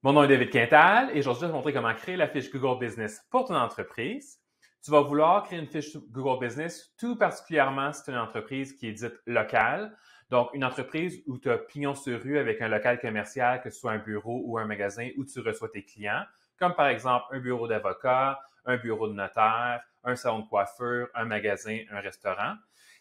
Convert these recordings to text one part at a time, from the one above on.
Mon nom est David Quintal et aujourd'hui, je vais te montrer comment créer la fiche Google Business pour ton entreprise. Tu vas vouloir créer une fiche Google Business, tout particulièrement si tu es une entreprise qui est dite locale. Donc, une entreprise où tu as pignon sur rue avec un local commercial, que ce soit un bureau ou un magasin où tu reçois tes clients, comme par exemple un bureau d'avocat, un bureau de notaire, un salon de coiffure, un magasin, un restaurant.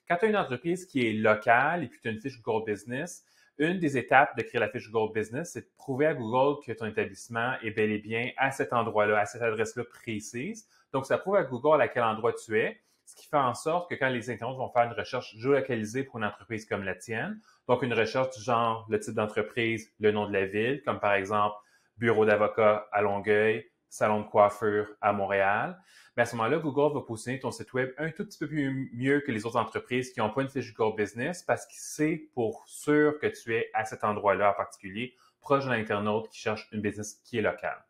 Quand tu as une entreprise qui est locale et puis tu as une fiche Google Business, une des étapes de créer la fiche Google Business, c'est de prouver à Google que ton établissement est bel et bien à cet endroit-là, à cette adresse-là précise. Donc, ça prouve à Google à quel endroit tu es, ce qui fait en sorte que quand les internautes vont faire une recherche géolocalisée pour une entreprise comme la tienne, donc une recherche du genre le type d'entreprise, le nom de la ville, comme par exemple bureau d'avocat à Longueuil, salon de coiffure à Montréal, mais à ce moment-là, Google va positionner ton site web un tout petit peu mieux que les autres entreprises qui n'ont pas une fiche Google Business parce qu'il sait pour sûr que tu es à cet endroit-là en particulier, proche d'un internaute qui cherche une business qui est locale.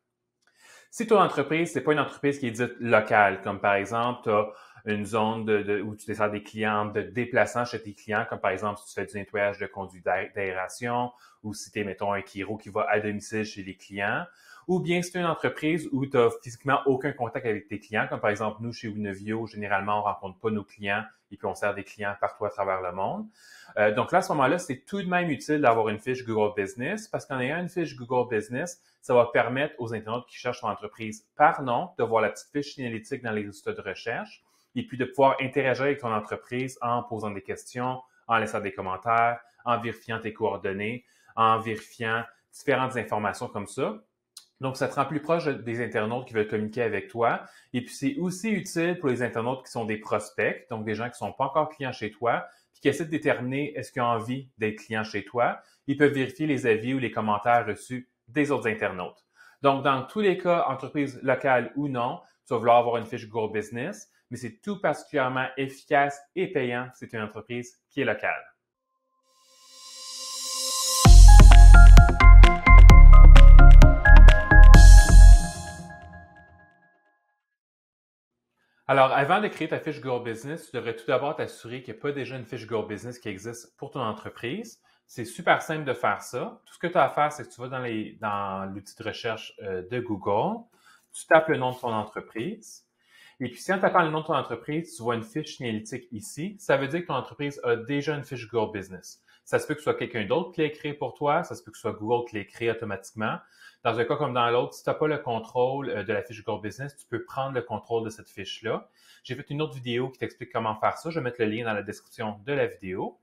Si ton entreprise, c'est pas une entreprise qui est dite locale, comme par exemple, tu as une zone où tu descends des clients de déplaçants chez tes clients, comme par exemple si tu fais du nettoyage de conduits d'aération ou si tu es, mettons, un chiro qui va à domicile chez les clients, ou bien si tu es une entreprise où tu n'as physiquement aucun contact avec tes clients, comme par exemple nous chez Winnovio, généralement on ne rencontre pas nos clients et puis on sert des clients partout à travers le monde. Donc là, à ce moment-là, c'est tout de même utile d'avoir une fiche Google Business parce qu'en ayant une fiche Google Business, ça va permettre aux internautes qui cherchent ton entreprise par nom de voir la petite fiche signalétique dans les résultats de recherche et puis de pouvoir interagir avec ton entreprise en posant des questions, en laissant des commentaires, en vérifiant tes coordonnées, en vérifiant différentes informations comme ça. Donc, ça te rend plus proche des internautes qui veulent communiquer avec toi. Et puis, c'est aussi utile pour les internautes qui sont des prospects, donc des gens qui ne sont pas encore clients chez toi, puis qui essaient de déterminer est-ce qu'ils ont envie d'être clients chez toi. Ils peuvent vérifier les avis ou les commentaires reçus des autres internautes. Donc, dans tous les cas, entreprise locale ou non, tu vas vouloir avoir une fiche Google Business, mais c'est tout particulièrement efficace et payant si c'est une entreprise qui est locale. Alors, avant de créer ta fiche Google Business, tu devrais tout d'abord t'assurer qu'il n'y a pas déjà une fiche Google Business qui existe pour ton entreprise. C'est super simple de faire ça. Tout ce que tu as à faire, c'est que tu vas dans l'outil de recherche de Google, tu tapes le nom de ton entreprise. Et puis, si en tapant le nom de ton entreprise, tu vois une fiche signalétique ici, ça veut dire que ton entreprise a déjà une fiche Google Business. Ça se peut que ce soit quelqu'un d'autre qui l'ait créé pour toi, ça se peut que ce soit Google qui l'ait créé automatiquement. Dans un cas comme dans l'autre, si tu n'as pas le contrôle de la fiche Google Business, tu peux prendre le contrôle de cette fiche-là. J'ai fait une autre vidéo qui t'explique comment faire ça. Je vais mettre le lien dans la description de la vidéo.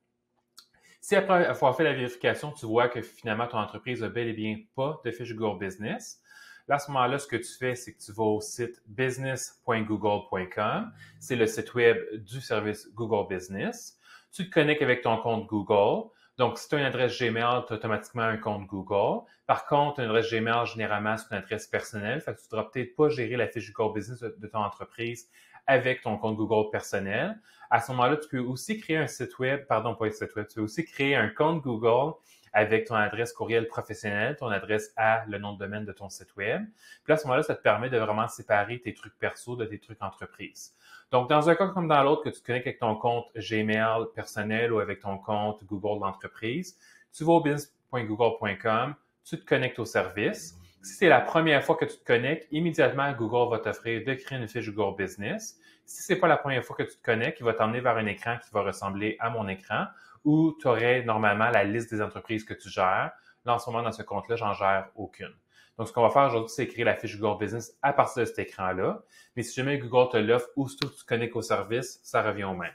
Si après avoir fait la vérification, tu vois que finalement ton entreprise n'a bel et bien pas de fiche Google Business, là, à ce moment-là, ce que tu fais, c'est que tu vas au site business.google.com. C'est le site web du service Google Business. Tu te connectes avec ton compte Google. Donc, si tu as une adresse Gmail, tu as automatiquement un compte Google. Par contre, une adresse Gmail, généralement, c'est une adresse personnelle. Fait que tu ne devras peut-être pas gérer la fiche Google Business de ton entreprise avec ton compte Google personnel. À ce moment-là, tu peux aussi créer un site web, pardon, pas un site web, tu peux aussi créer un compte Google avec ton adresse courriel professionnelle, ton adresse à le nom de domaine de ton site web. Puis là, à ce moment-là, ça te permet de vraiment séparer tes trucs perso de tes trucs entreprise. Donc, dans un cas comme dans l'autre, que tu te connectes avec ton compte Gmail personnel ou avec ton compte Google d'entreprise, tu vas au business.google.com, tu te connectes au service. Si c'est la première fois que tu te connectes, immédiatement, Google va t'offrir de créer une fiche Google Business. Si c'est pas la première fois que tu te connectes, il va t'emmener vers un écran qui va ressembler à mon écran où tu aurais normalement la liste des entreprises que tu gères. Là, en ce moment, dans ce compte-là, j'en gère aucune. Donc, ce qu'on va faire aujourd'hui, c'est créer la fiche Google Business à partir de cet écran-là. Mais si jamais Google te l'offre, aussitôt que tu te connectes au service, ça revient au même.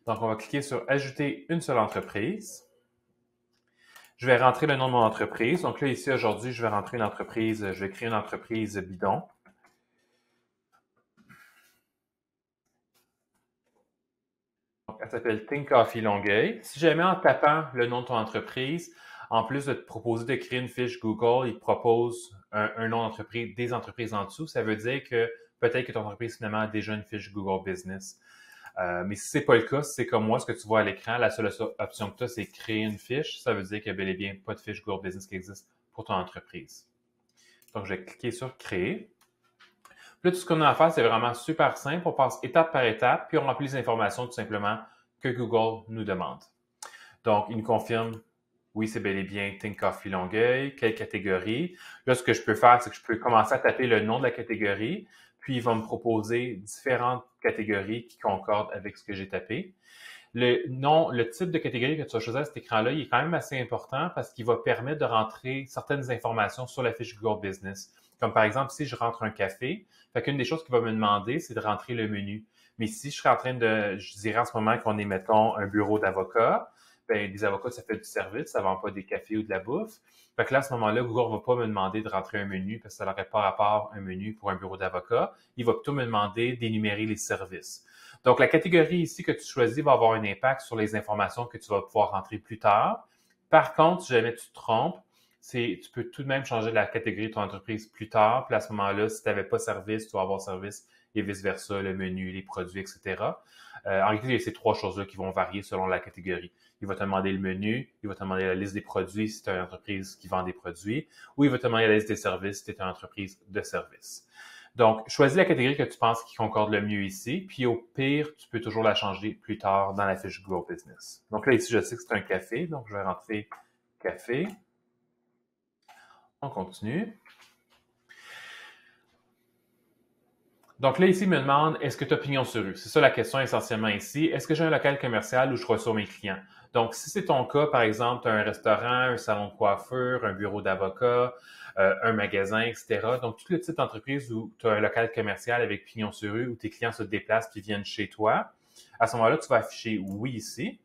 Donc, on va cliquer sur « Ajouter une seule entreprise ». Je vais rentrer le nom de mon entreprise. Donc là, ici, aujourd'hui, je vais rentrer une entreprise, je vais créer une entreprise bidon. Donc, elle s'appelle Think Coffee Longueuil. Si jamais en tapant le nom de ton entreprise, en plus de te proposer de créer une fiche Google, il te propose un nom d'entreprise, des entreprises en dessous. Ça veut dire que peut-être que ton entreprise finalement a déjà une fiche Google Business. Mais si c'est pas le cas, si c'est comme moi, ce que tu vois à l'écran, la seule option que tu as, c'est créer une fiche. Ça veut dire qu'il n'y a bel et bien pas de fiche Google Business qui existe pour ton entreprise. Donc, je vais cliquer sur Créer. Puis là, tout ce qu'on a à faire, c'est vraiment super simple. On passe étape par étape, puis on remplit les informations tout simplement que Google nous demande. Donc, il nous confirme Oui, c'est bel et bien Think Coffee Longueuil. Quelle catégorie? Là, ce que je peux faire, c'est que je peux commencer à taper le nom de la catégorie, puis il va me proposer différentes catégories qui concordent avec ce que j'ai tapé. Le type de catégorie que tu vas choisir à cet écran-là, il est quand même assez important parce qu'il va permettre de rentrer certaines informations sur la fiche Google Business. Comme par exemple, si je rentre un café, fait qu'une des choses qu'il va me demander, c'est de rentrer le menu. Mais si je serais en train je dirais en ce moment qu'on est, mettons, un bureau d'avocats, ben, des avocats, ça fait du service, ça vend pas des cafés ou de la bouffe. Fait que là, à ce moment-là, Google va pas me demander de rentrer un menu parce que ça n'aurait pas rapport un menu pour un bureau d'avocat. Il va plutôt me demander d'énumérer les services. Donc, la catégorie ici que tu choisis va avoir un impact sur les informations que tu vas pouvoir rentrer plus tard. Par contre, si jamais tu te trompes, tu peux tout de même changer la catégorie de ton entreprise plus tard. Puis à ce moment-là, si tu n'avais pas service, tu vas avoir service et vice-versa, le menu, les produits, etc. En réalité, il y a ces trois choses-là qui vont varier selon la catégorie. Il va te demander le menu, il va te demander la liste des produits si tu es une entreprise qui vend des produits, ou il va te demander la liste des services si tu es une entreprise de services. Donc, choisis la catégorie que tu penses qui concorde le mieux ici, puis au pire, tu peux toujours la changer plus tard dans la fiche Google Business. Donc là, ici, je sais que c'est un café, donc je vais rentrer café. On continue. Donc là, ici, il me demande, est-ce que tu as pignon sur rue? C'est ça la question essentiellement ici. Est-ce que j'ai un local commercial où je reçois mes clients? Donc, si c'est ton cas, par exemple, tu as un restaurant, un salon de coiffure, un bureau d'avocat, un magasin, etc. Donc, tout le type d'entreprise où tu as un local commercial avec pignon sur rue, où tes clients se déplacent puis viennent chez toi, à ce moment-là, tu vas afficher oui ici.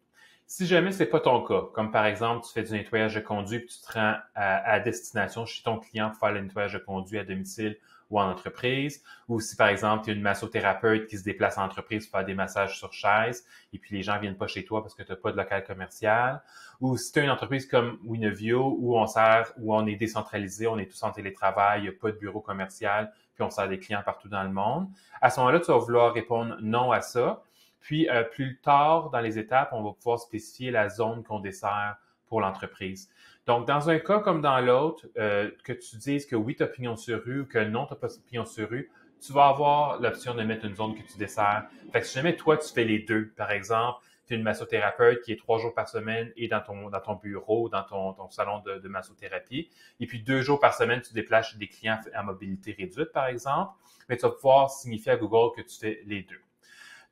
Si jamais c'est pas ton cas, comme par exemple, tu fais du nettoyage de conduit puis tu te rends à destination chez ton client pour faire le nettoyage de conduit à domicile ou en entreprise, ou si par exemple, tu es une massothérapeute qui se déplace en entreprise pour faire des massages sur chaise et puis les gens viennent pas chez toi parce que tu n'as pas de local commercial, ou si tu as une entreprise comme Winovio où on est décentralisé, on est tous en télétravail, il n'y a pas de bureau commercial, puis on sert des clients partout dans le monde, à ce moment-là, tu vas vouloir répondre non à ça. Puis, plus tard dans les étapes, on va pouvoir spécifier la zone qu'on dessert pour l'entreprise. Donc, dans un cas comme dans l'autre, que tu dises que oui, tu as pignon sur rue ou que non, tu n'as pas pignon sur rue, tu vas avoir l'option de mettre une zone que tu desserres. Fait que si jamais toi, tu fais les deux, par exemple, tu es une massothérapeute qui est 3 jours par semaine et dans ton bureau, dans ton salon de massothérapie, et puis 2 jours par semaine, tu déplaces chez des clients à mobilité réduite, par exemple, mais tu vas pouvoir signifier à Google que tu fais les deux.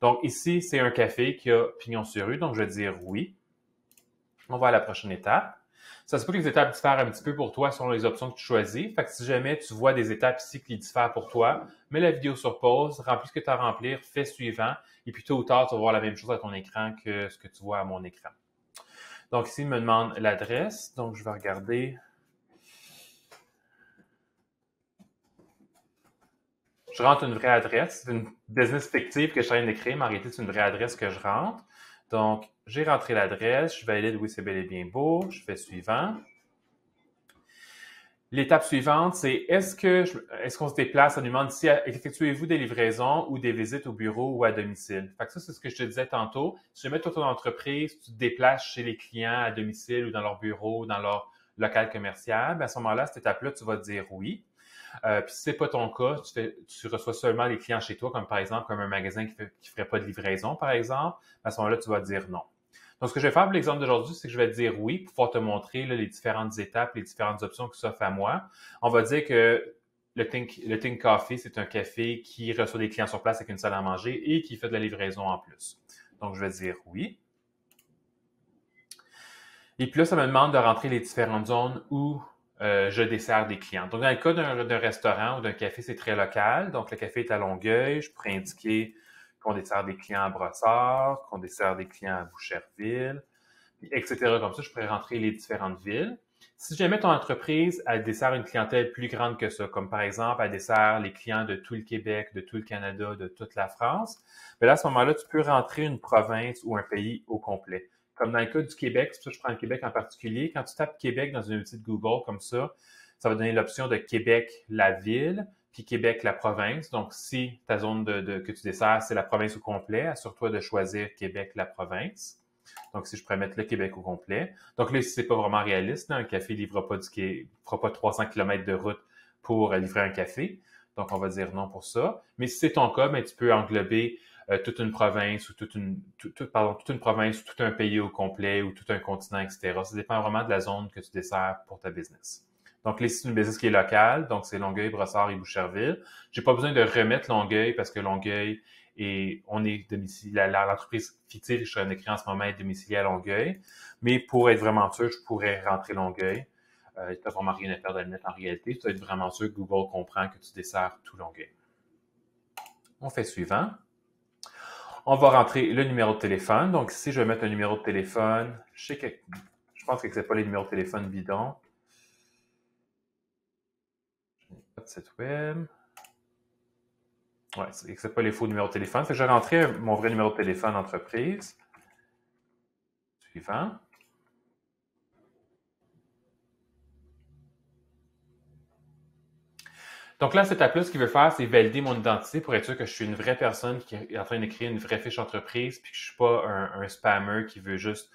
Donc, ici, c'est un café qui a pignon sur rue, donc je vais dire oui. On va à la prochaine étape. Ça se peut que les étapes diffèrent un petit peu pour toi selon les options que tu choisis. Fait que si jamais tu vois des étapes ici qui diffèrent pour toi, mets la vidéo sur pause, remplis ce que tu as à remplir, fais suivant, et puis tôt ou tard, tu vas voir la même chose à ton écran que ce que tu vois à mon écran. Donc ici, il me demande l'adresse, donc je vais regarder. Je rentre une vraie adresse. C'est une business fictive que je suis en train d'écrire, mais en réalité, c'est une vraie adresse que je rentre. Donc, j'ai rentré l'adresse, je valide, oui, c'est bel et bien beau, je fais suivant. L'étape suivante, c'est est-ce qu'on se déplace, ça nous demande si effectuez-vous des livraisons ou des visites au bureau ou à domicile. Fait que ça, c'est ce que je te disais tantôt. Si jamais toi, ton entreprise, tu te déplaces chez les clients à domicile ou dans leur bureau, dans leur local commercial, bien à ce moment-là, cette étape-là, tu vas dire oui. Puis si c'est pas ton cas, tu reçois seulement les clients chez toi, comme par exemple comme un magasin qui ferait pas de livraison, par exemple, à ce moment-là, tu vas dire non. Donc, ce que je vais faire pour l'exemple d'aujourd'hui, c'est que je vais te dire oui pour pouvoir te montrer là, les différentes étapes, les différentes options qui s'offrent à moi. On va dire que le Think Coffee, c'est un café qui reçoit des clients sur place avec une salle à manger et qui fait de la livraison en plus. Donc, je vais dire oui. Et puis là, ça me demande de rentrer les différentes zones où je desserre des clients. Donc, dans le cas d'un restaurant ou d'un café, c'est très local. Donc, le café est à Longueuil. Je pourrais indiquer qu'on dessert des clients à Brossard, qu'on dessert des clients à Boucherville, etc. Comme ça, je pourrais rentrer les différentes villes. Si jamais ton entreprise, elle dessert une clientèle plus grande que ça, comme par exemple, elle dessert les clients de tout le Québec, de tout le Canada, de toute la France, bien là, à ce moment-là, tu peux rentrer une province ou un pays au complet. Comme dans le cas du Québec, c'est pour ça que je prends le Québec en particulier. Quand tu tapes Québec dans un outil de Google comme ça va donner l'option de Québec, la ville, puis Québec, la province. Donc, si ta zone que tu desserres, c'est la province au complet, assure-toi de choisir Québec, la province. Donc, si je pourrais mettre le Québec au complet. Donc là, ici, c'est pas vraiment réaliste. Là. Un café ne fera pas 300 km de route pour livrer un café. Donc, on va dire non pour ça. Mais si c'est ton cas, ben, tu peux englober toute une province ou toute une province ou tout un pays au complet ou tout un continent, etc. Ça dépend vraiment de la zone que tu desserres pour ta business. Donc, là, c'est une business qui est locale, donc c'est Longueuil, Brossard et Boucherville. J'ai pas besoin de remettre Longueuil parce que Longueuil on est domicilié, l'entreprise fictive que je suis en train d'écrire en ce moment est domiciliée à Longueuil. Mais pour être vraiment sûr, je pourrais rentrer Longueuil. Tu n'as vraiment rien à perdre à le mettre en réalité. Tu dois être vraiment sûr que Google comprend que tu desserres tout Longueuil. On fait suivant. On va rentrer le numéro de téléphone. Donc ici, je vais mettre un numéro de téléphone. Je pense que c'est pas les numéros de téléphone bidons. Pas de site web. Ouais, c'est pas les faux numéros de téléphone. Fait que je vais rentrer mon vrai numéro de téléphone entreprise. Suivant. Donc là, cette étape-là, ce qu'il veut faire, c'est valider mon identité pour être sûr que je suis une vraie personne qui est en train de créer une vraie fiche entreprise, puis que je suis pas un spammer qui veut juste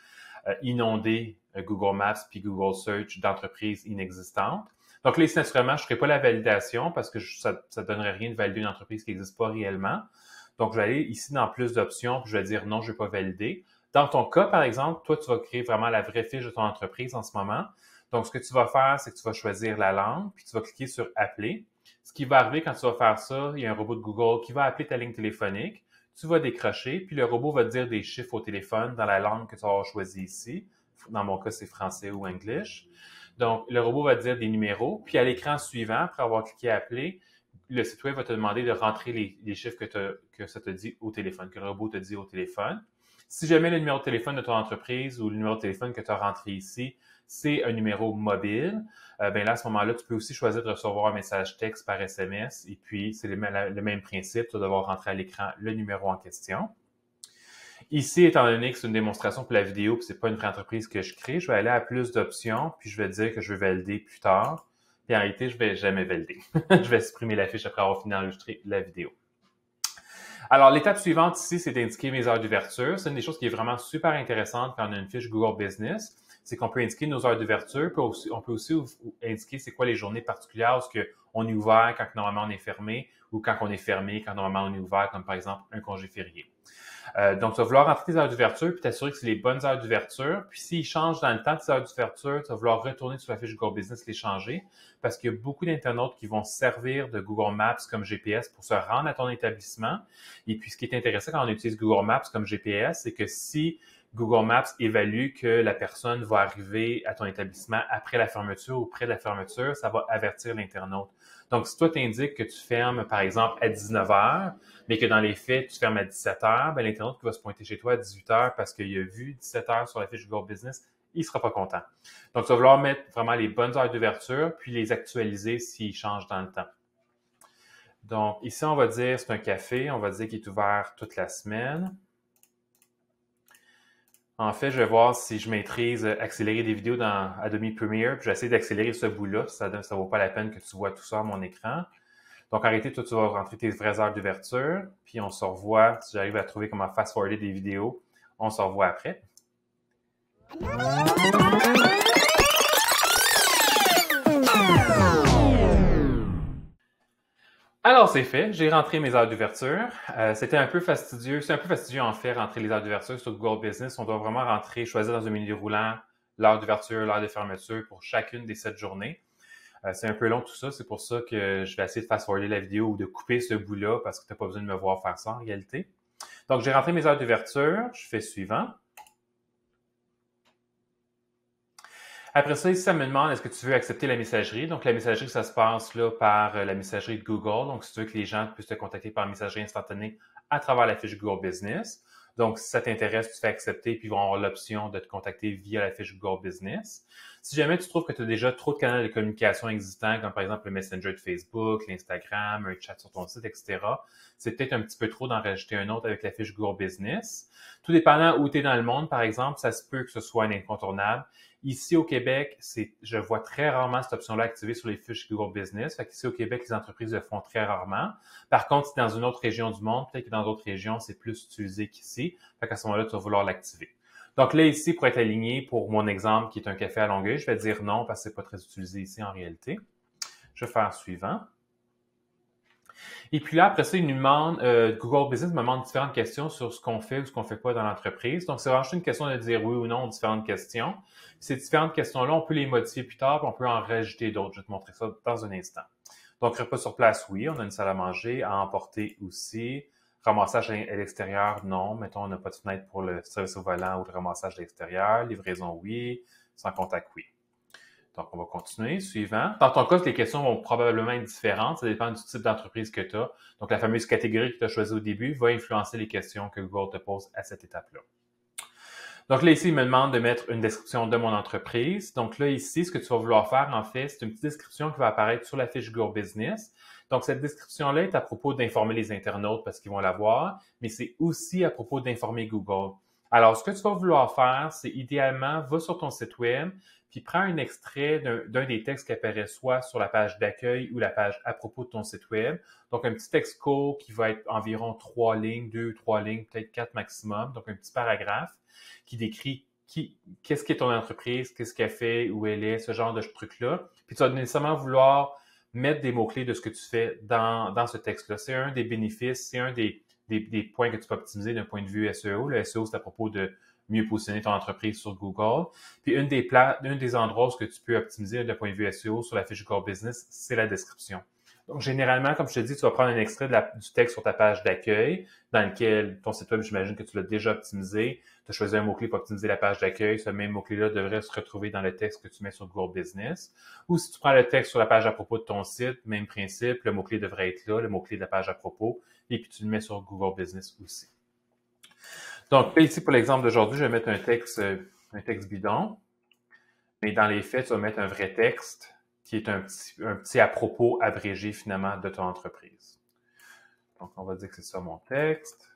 inonder Google Maps puis Google Search d'entreprises inexistantes. Donc là, ici, naturellement, je ne ferai pas la validation parce que ça ne donnerait rien de valider une entreprise qui n'existe pas réellement. Donc, je vais aller ici dans plus d'options, puis je vais dire non, je ne vais pas valider. Dans ton cas, par exemple, toi, tu vas créer vraiment la vraie fiche de ton entreprise en ce moment. Donc, ce que tu vas faire, c'est que tu vas choisir la langue, puis tu vas cliquer sur Appeler. Ce qui va arriver quand tu vas faire ça, il y a un robot de Google qui va appeler ta ligne téléphonique. Tu vas décrocher, puis le robot va te dire des chiffres au téléphone dans la langue que tu vas avoir choisie ici. Dans mon cas, c'est français ou English. Donc, le robot va te dire des numéros, puis à l'écran suivant, après avoir cliqué Appeler, le site web va te demander de rentrer les chiffres que ça te dit au téléphone, que le robot te dit au téléphone. Si jamais le numéro de téléphone de ton entreprise ou le numéro de téléphone que tu as rentré ici, c'est un numéro mobile, ben là, à ce moment-là, tu peux aussi choisir de recevoir un message texte par SMS et puis c'est le même principe, tu vas devoir rentrer à l'écran le numéro en question. Ici, étant donné que c'est une démonstration pour la vidéo puis c'est pas une vraie entreprise que je crée, je vais aller à plus d'options puis je vais dire que je vais valider plus tard. Puis en réalité, je vais jamais valider. Je vais supprimer la fiche après avoir fini d'enregistrer la vidéo. Alors, l'étape suivante ici, c'est d'indiquer mes heures d'ouverture. C'est une des choses qui est vraiment super intéressante quand on a une fiche Google Business. C'est qu'on peut indiquer nos heures d'ouverture, puis on peut aussi indiquer c'est quoi les journées particulières où on est ouvert quand normalement on est fermé ou quand on est fermé quand normalement on est ouvert, comme par exemple un congé férié. Donc, tu vas vouloir rentrer tes heures d'ouverture puis t'assurer que c'est les bonnes heures d'ouverture. Puis s'ils changent dans le temps tes heures d'ouverture, tu vas vouloir retourner sur la fiche Google Business, les changer parce qu'il y a beaucoup d'internautes qui vont servir de Google Maps comme GPS pour se rendre à ton établissement. Et puis, ce qui est intéressant quand on utilise Google Maps comme GPS, c'est que si Google Maps évalue que la personne va arriver à ton établissement après la fermeture ou près de la fermeture, ça va avertir l'internaute. Donc, si toi, tu indiques que tu fermes, par exemple, à 19 h, mais que dans les faits, tu fermes à 17 h, ben, l'internaute qui va se pointer chez toi à 18 h parce qu'il a vu 17 h sur la fiche Google Business, il ne sera pas content. Donc, tu vas vouloir mettre vraiment les bonnes heures d'ouverture, puis les actualiser s'ils changent dans le temps. Donc, ici, on va dire c'est un café. On va dire qu'il est ouvert toute la semaine. En fait, je vais voir si je maîtrise accélérer des vidéos dans Adobe Premiere, puis j'essaie d'accélérer ce bout-là, ça ne vaut pas la peine que tu vois tout ça à mon écran. Donc, en réalité, toi, tu vas rentrer tes vraies heures d'ouverture, puis on se revoit, si j'arrive à trouver comment fast-forwarder des vidéos, on se revoit après. Alors, c'est fait. J'ai rentré mes heures d'ouverture. C'était un peu fastidieux. C'est un peu fastidieux, en fait, rentrer les heures d'ouverture sur Google Business. On doit vraiment rentrer, choisir dans un menu déroulant l'heure d'ouverture, l'heure de fermeture pour chacune des 7 journées. C'est un peu long tout ça. C'est pour ça que je vais essayer de fast-forwarder la vidéo ou de couper ce bout-là parce que tu n'as pas besoin de me voir faire ça en réalité. Donc, j'ai rentré mes heures d'ouverture. Je fais suivant. Après ça, ici, ça me demande est-ce que tu veux accepter la messagerie. Donc, la messagerie, ça se passe là par la messagerie de Google. Donc, si tu veux que les gens puissent te contacter par messagerie instantanée à travers la fiche Google Business. Donc, si ça t'intéresse, tu fais accepter, puis ils vont avoir l'option de te contacter via la fiche Google Business. Si jamais tu trouves que tu as déjà trop de canaux de communication existants, comme par exemple le Messenger de Facebook, l'Instagram, un chat sur ton site, etc., c'est peut-être un petit peu trop d'en rajouter un autre avec la fiche Google Business. Tout dépendant où tu es dans le monde, par exemple, ça se peut que ce soit un incontournable. Ici au Québec, je vois très rarement cette option-là activée sur les fiches Google Business. Fait qu'ici au Québec, les entreprises le font très rarement. Par contre, si dans une autre région du monde, peut-être que dans d'autres régions, c'est plus utilisé qu'ici. Fait qu'à ce moment-là, tu vas vouloir l'activer. Donc là, ici, pour être aligné pour mon exemple qui est un café à Longueuil, je vais dire non parce que c'est pas très utilisé ici en réalité. Je vais faire suivant. Et puis là, après ça, il nous demande, Google Business me demande différentes questions sur ce qu'on fait ou ce qu'on fait pas dans l'entreprise. Donc, c'est vraiment juste une question de dire oui ou non aux différentes questions. Ces différentes questions-là, on peut les modifier plus tard, puis on peut en rajouter d'autres. Je vais te montrer ça dans un instant. Donc, repas sur place, oui. On a une salle à manger, à emporter aussi. Ramassage à l'extérieur, non. Mettons, on n'a pas de fenêtre pour le service au volant ou le ramassage à l'extérieur. Livraison, oui. Sans contact, oui. Donc, on va continuer. Suivant. Dans ton cas, les questions vont probablement être différentes. Ça dépend du type d'entreprise que tu as. Donc, la fameuse catégorie que tu as choisie au début va influencer les questions que Google te pose à cette étape-là. Donc là, ici, il me demande de mettre une description de mon entreprise. Donc là, ici, ce que tu vas vouloir faire, en fait, c'est une petite description qui va apparaître sur la fiche Google Business. Donc, cette description-là est à propos d'informer les internautes parce qu'ils vont la voir, mais c'est aussi à propos d'informer Google. Alors, ce que tu vas vouloir faire, c'est idéalement, va sur ton site web, puis prends un extrait d'un des textes qui apparaît soit sur la page d'accueil ou la page à propos de ton site web. Donc, un petit texte court qui va être environ 3 lignes, 2, 3 lignes, peut-être 4 maximum. Donc, un petit paragraphe qui décrit qu'est-ce qu'est ton entreprise, qu'est-ce qu'elle fait, où elle est, ce genre de truc-là. Puis, tu vas nécessairement vouloir mettre des mots-clés de ce que tu fais dans ce texte-là. C'est un des bénéfices, c'est un des points que tu peux optimiser d'un point de vue SEO. Le SEO, c'est à propos de mieux positionner ton entreprise sur Google. Puis, un des endroits où tu peux optimiser d'un point de vue SEO sur la fiche Google Business, c'est la description. Donc, généralement, comme je te dis, tu vas prendre un extrait du texte sur ta page d'accueil, dans lequel ton site web, j'imagine que tu l'as déjà optimisé. Tu as choisi un mot-clé pour optimiser la page d'accueil. Ce même mot-clé-là devrait se retrouver dans le texte que tu mets sur Google Business. Ou si tu prends le texte sur la page à propos de ton site, même principe, le mot-clé devrait être là, le mot-clé de la page à propos, et puis tu le mets sur Google Business aussi. Donc, là, ici, pour l'exemple d'aujourd'hui, je vais mettre un texte bidon. Mais dans les faits, tu vas mettre un vrai texte qui est un petit à propos abrégé finalement de ton entreprise. Donc, on va dire que c'est ça mon texte.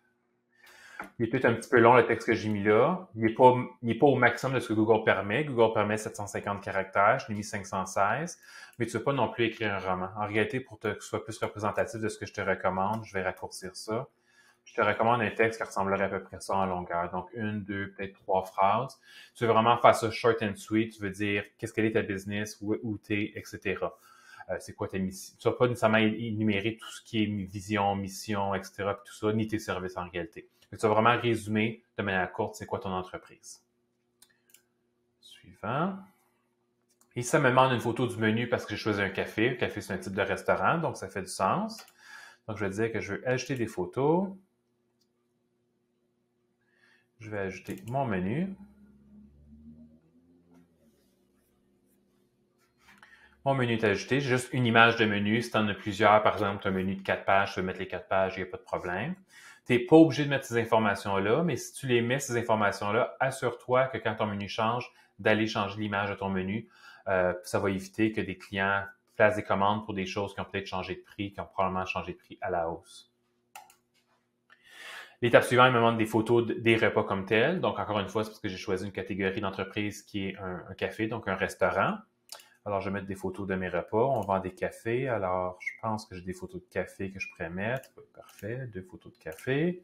Il est peut-être un petit peu long le texte que j'ai mis là. Il n'est pas au maximum de ce que Google permet. Google permet 750 caractères, je l'ai mis 516, mais tu ne veux pas non plus écrire un roman. En réalité, pour que ce soit plus représentatif de ce que je te recommande, je vais raccourcir ça. Je te recommande un texte qui ressemblerait à peu près ça en longueur. Donc, 1, 2, peut-être 3 phrases. Tu veux vraiment faire ça short and sweet. Tu veux dire qu'est-ce qu'elle est ta business, où t'es, etc. C'est quoi ta mission. Tu ne vas pas nécessairement énumérer tout ce qui est vision, mission, etc. Puis tout ça, ni tes services en réalité. Mais tu vas vraiment résumer de manière courte c'est quoi ton entreprise. Suivant. Et ça me demande une photo du menu parce que j'ai choisi un café. Le café, c'est un type de restaurant, donc ça fait du sens. Donc, je vais dire que je veux ajouter des photos. Je vais ajouter mon menu. Mon menu est ajouté. J'ai juste une image de menu. Si tu en as plusieurs, par exemple, tu as un menu de 4 pages, tu veux mettre les 4 pages, il n'y a pas de problème. Tu n'es pas obligé de mettre ces informations-là, mais si tu les mets, ces informations-là, assure-toi que quand ton menu change, d'aller changer l'image de ton menu. Ça va éviter que des clients fassent des commandes pour des choses qui ont peut-être changé de prix, qui ont probablement changé de prix à la hausse. L'étape suivante, il me demande des photos des repas comme tels. Donc, encore une fois, c'est parce que j'ai choisi une catégorie d'entreprise qui est un café, donc un restaurant. Alors, je vais mettre des photos de mes repas. On vend des cafés. Alors, je pense que j'ai des photos de café que je pourrais mettre. Parfait. 2 photos de café.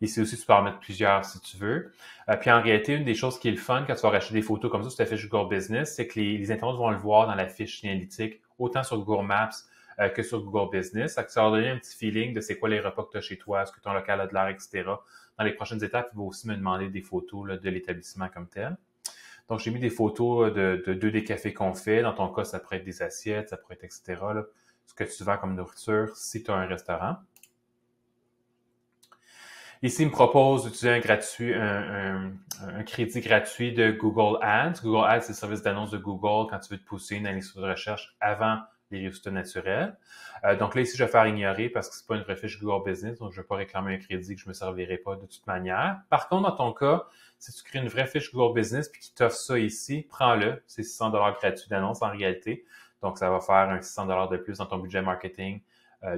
Ici aussi, tu peux en mettre plusieurs si tu veux. Puis en réalité, une des choses qui est le fun quand tu vas racheter des photos comme ça sur ta fiche Google Business, c'est que les internautes vont le voir dans la fiche signalétique, autant sur Google Maps que sur Google Business. Ça va leur donner un petit feeling de c'est quoi les repas que tu as chez toi, est-ce que ton local a de l'air, etc. Dans les prochaines étapes, ils vont aussi me demander des photos là, de l'établissement comme tel. Donc, j'ai mis des photos de 2 des cafés qu'on fait. Dans ton cas, ça pourrait être des assiettes, ça pourrait être, etc. Là, ce que tu vends comme nourriture si tu as un restaurant. Ici, il me propose d'utiliser un crédit gratuit de Google Ads. Google Ads, c'est le service d'annonce de Google quand tu veux te pousser dans les résultats de recherche avant les résultats naturels. Donc là, ici, je vais faire ignorer parce que c'est pas une vraie fiche Google Business, donc je ne vais pas réclamer un crédit que je ne me servirai pas de toute manière. Par contre, dans ton cas, si tu crées une vraie fiche Google Business puis qu'il t'offre ça ici, prends-le. C'est 600 $ gratuit d'annonce en réalité. Donc, ça va faire un 600 $ de plus dans ton budget marketing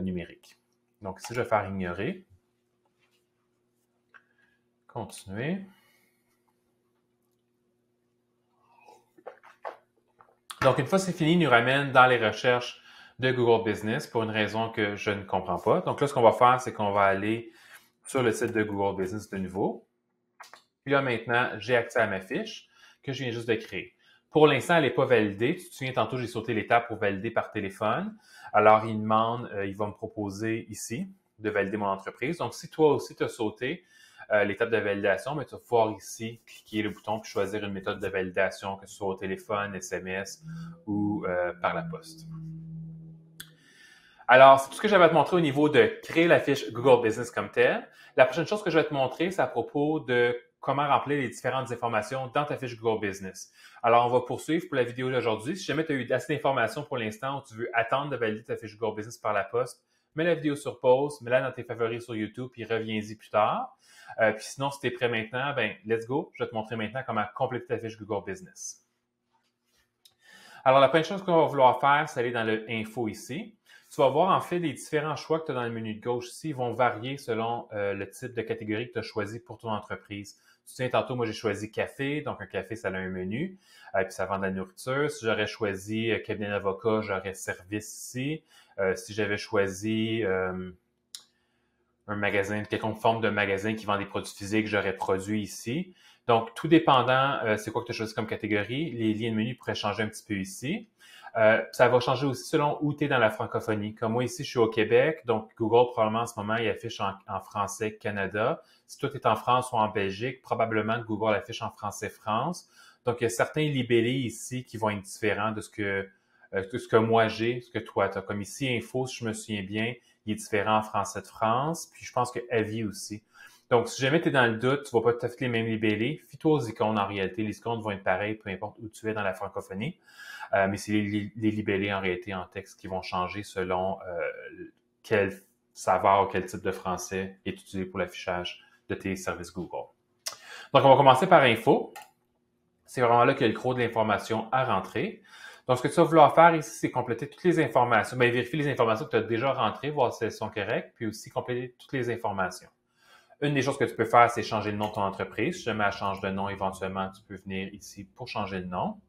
numérique. Donc ici, je vais faire ignorer. Continuer. Donc, une fois c'est fini, il nous ramène dans les recherches de Google Business pour une raison que je ne comprends pas. Donc là, ce qu'on va faire, c'est qu'on va aller sur le site de Google Business de nouveau. Puis là, maintenant, j'ai accès à ma fiche que je viens juste de créer. Pour l'instant, elle n'est pas validée. Tu te souviens, tantôt, j'ai sauté l'étape pour valider par téléphone. Alors, il va me proposer ici de valider mon entreprise. Donc, si toi aussi, tu as sauté l'étape de validation, mais tu vas pouvoir ici cliquer le bouton puis choisir une méthode de validation, que ce soit au téléphone, SMS ou par la poste. Alors, c'est tout ce que j'avais à te montrer au niveau de créer la fiche Google Business comme telle. La prochaine chose que je vais te montrer, c'est à propos de comment remplir les différentes informations dans ta fiche Google Business. Alors, on va poursuivre pour la vidéo d'aujourd'hui. Si jamais tu as eu assez d'informations pour l'instant ou tu veux attendre de valider ta fiche Google Business par la poste, mets la vidéo sur pause, mets-la dans tes favoris sur YouTube, puis reviens-y plus tard. Puis sinon, si tu es prêt maintenant, ben let's go. Je vais te montrer maintenant comment compléter ta fiche Google Business. Alors, la première chose qu'on va vouloir faire, c'est aller dans le Info ici. Tu vas voir en fait les différents choix que tu as dans le menu de gauche ici vont varier selon le type de catégorie que tu as choisi pour ton entreprise. Tu te souviens, tantôt, moi, j'ai choisi café. Donc, un café, ça a un menu. Puis, ça vend de la nourriture. Si j'aurais choisi cabinet d'avocat, j'aurais service ici. Si j'avais choisi un magasin, quelconque forme de magasin qui vend des produits physiques, j'aurais produit ici. Donc, tout dépendant, c'est quoi que tu as choisi comme catégorie, les liens de menu pourraient changer un petit peu ici. Ça va changer aussi selon où tu es dans la francophonie. Comme moi, ici, je suis au Québec, donc Google, probablement, en ce moment, il affiche en français Canada. Si toi, tu es en France ou en Belgique, probablement que Google affiche en français France. Donc, il y a certains libellés ici qui vont être différents de ce que moi j'ai, ce que toi tu as. Comme ici, Info, si je me souviens bien, il est différent en français de France, puis je pense que Avis aussi. Donc, si jamais tu es dans le doute, tu ne vas pas tout à fait les mêmes libellés, fie-toi aux icônes en réalité. Les icônes vont être pareilles, peu importe où tu es dans la francophonie. Mais c'est les libellés en réalité en texte qui vont changer selon quel saveur ou quel type de français est utilisé pour l'affichage de tes services Google. Donc, on va commencer par Info. C'est vraiment là qu'il y a le gros de l'information à rentrer. Donc, ce que tu vas vouloir faire ici, c'est compléter toutes les informations. Bien, vérifier les informations que tu as déjà rentrées, voir si elles sont correctes, puis aussi compléter toutes les informations. Une des choses que tu peux faire, c'est changer le nom de ton entreprise. Si jamais elle change de nom, éventuellement, tu peux venir ici pour changer le nom.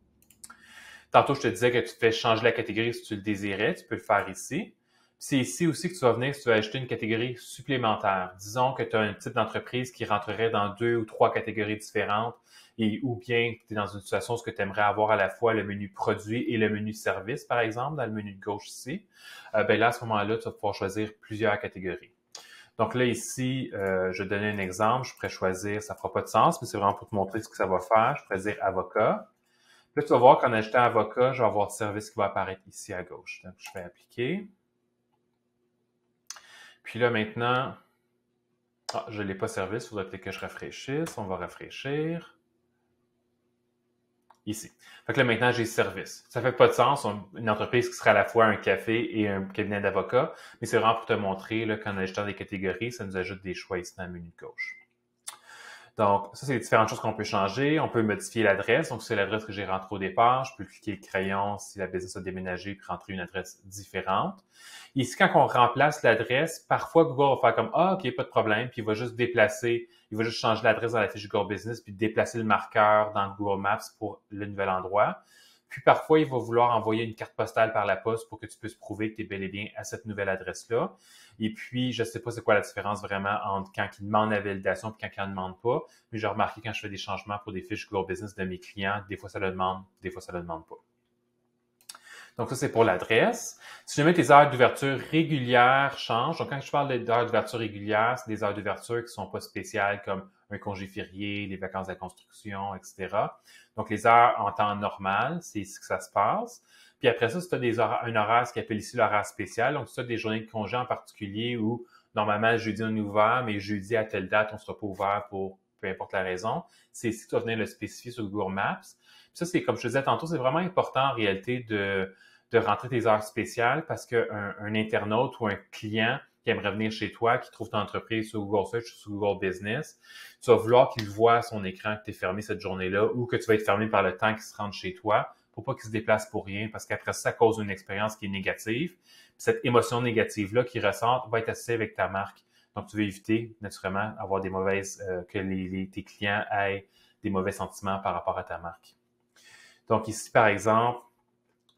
Tantôt, je te disais que tu fais changer la catégorie si tu le désirais. Tu peux le faire ici. C'est ici aussi que tu vas venir si tu veux ajouter une catégorie supplémentaire. Disons que tu as un type d'entreprise qui rentrerait dans 2 ou 3 catégories différentes ou bien tu es dans une situation où tu aimerais avoir à la fois le menu produit et le menu service, par exemple, dans le menu de gauche ici. Ben là, à ce moment-là, tu vas pouvoir choisir plusieurs catégories. Donc là, ici, je vais te donner un exemple. Je pourrais choisir, ça ne fera pas de sens, mais c'est vraiment pour te montrer ce que ça va faire. Je pourrais dire avocat. Là, tu vas voir qu'en ajoutant avocat, je vais avoir service qui va apparaître ici à gauche. Donc, je fais appliquer. Puis là, maintenant, je n'ai pas service, il faudrait peut-être que je rafraîchisse. On va rafraîchir. Ici. Fait que là, maintenant, j'ai service. Ça fait pas de sens, une entreprise qui serait à la fois un café et un cabinet d'avocat, mais c'est vraiment pour te montrer là, qu'en ajoutant des catégories, ça nous ajoute des choix ici dans le menu de gauche. Donc, ça, c'est les différentes choses qu'on peut changer. On peut modifier l'adresse. Donc, c'est l'adresse que j'ai rentrée au départ. Je peux cliquer le crayon si la business a déménagé puis rentrer une adresse différente. Ici, quand on remplace l'adresse, parfois, Google va faire comme « Ah, OK, pas de problème », puis il va juste déplacer, il va juste changer l'adresse dans la fiche Google Business puis déplacer le marqueur dans Google Maps pour le nouvel endroit. Puis parfois, il va vouloir envoyer une carte postale par la poste pour que tu puisses prouver que tu es bel et bien à cette nouvelle adresse-là. Et puis, je ne sais pas c'est quoi la différence vraiment entre quand il demande la validation et quand il n'en demande pas, mais j'ai remarqué quand je fais des changements pour des fiches Google Business de mes clients, des fois ça le demande, des fois ça le demande pas. Donc ça, c'est pour l'adresse. Si jamais tes heures d'ouverture régulières changent, donc quand je parle d'heures d'ouverture régulières, c'est des heures d'ouverture qui ne sont pas spéciales comme un congé férié, les vacances de la construction, etc. Donc les heures en temps normal, c'est ici que ça se passe. Puis après ça, si tu as un horaire, ce qu'on appelle ici l'horaire spécial, donc si tu as des journées de congé en particulier où normalement jeudi on est ouvert, mais jeudi à telle date on ne sera pas ouvert pour peu importe la raison, c'est ici que tu vas venir le spécifier sur Google Maps. Puis ça, c'est comme je te disais tantôt, c'est vraiment important en réalité de rentrer tes heures spéciales parce qu'un internaute ou un client qui aimerait venir chez toi, qui trouve ton entreprise sur Google Search ou sur Google Business, tu vas vouloir qu'il voit à son écran que tu es fermé cette journée-là ou que tu vas être fermé par le temps qu'il se rentre chez toi pour pas qu'il se déplace pour rien parce qu'après ça cause une expérience qui est négative. Puis cette émotion négative-là qu'il ressent va être associée avec ta marque. Donc, tu veux éviter, naturellement, avoir des mauvaises, que tes clients aient des mauvais sentiments par rapport à ta marque. Donc, ici, par exemple,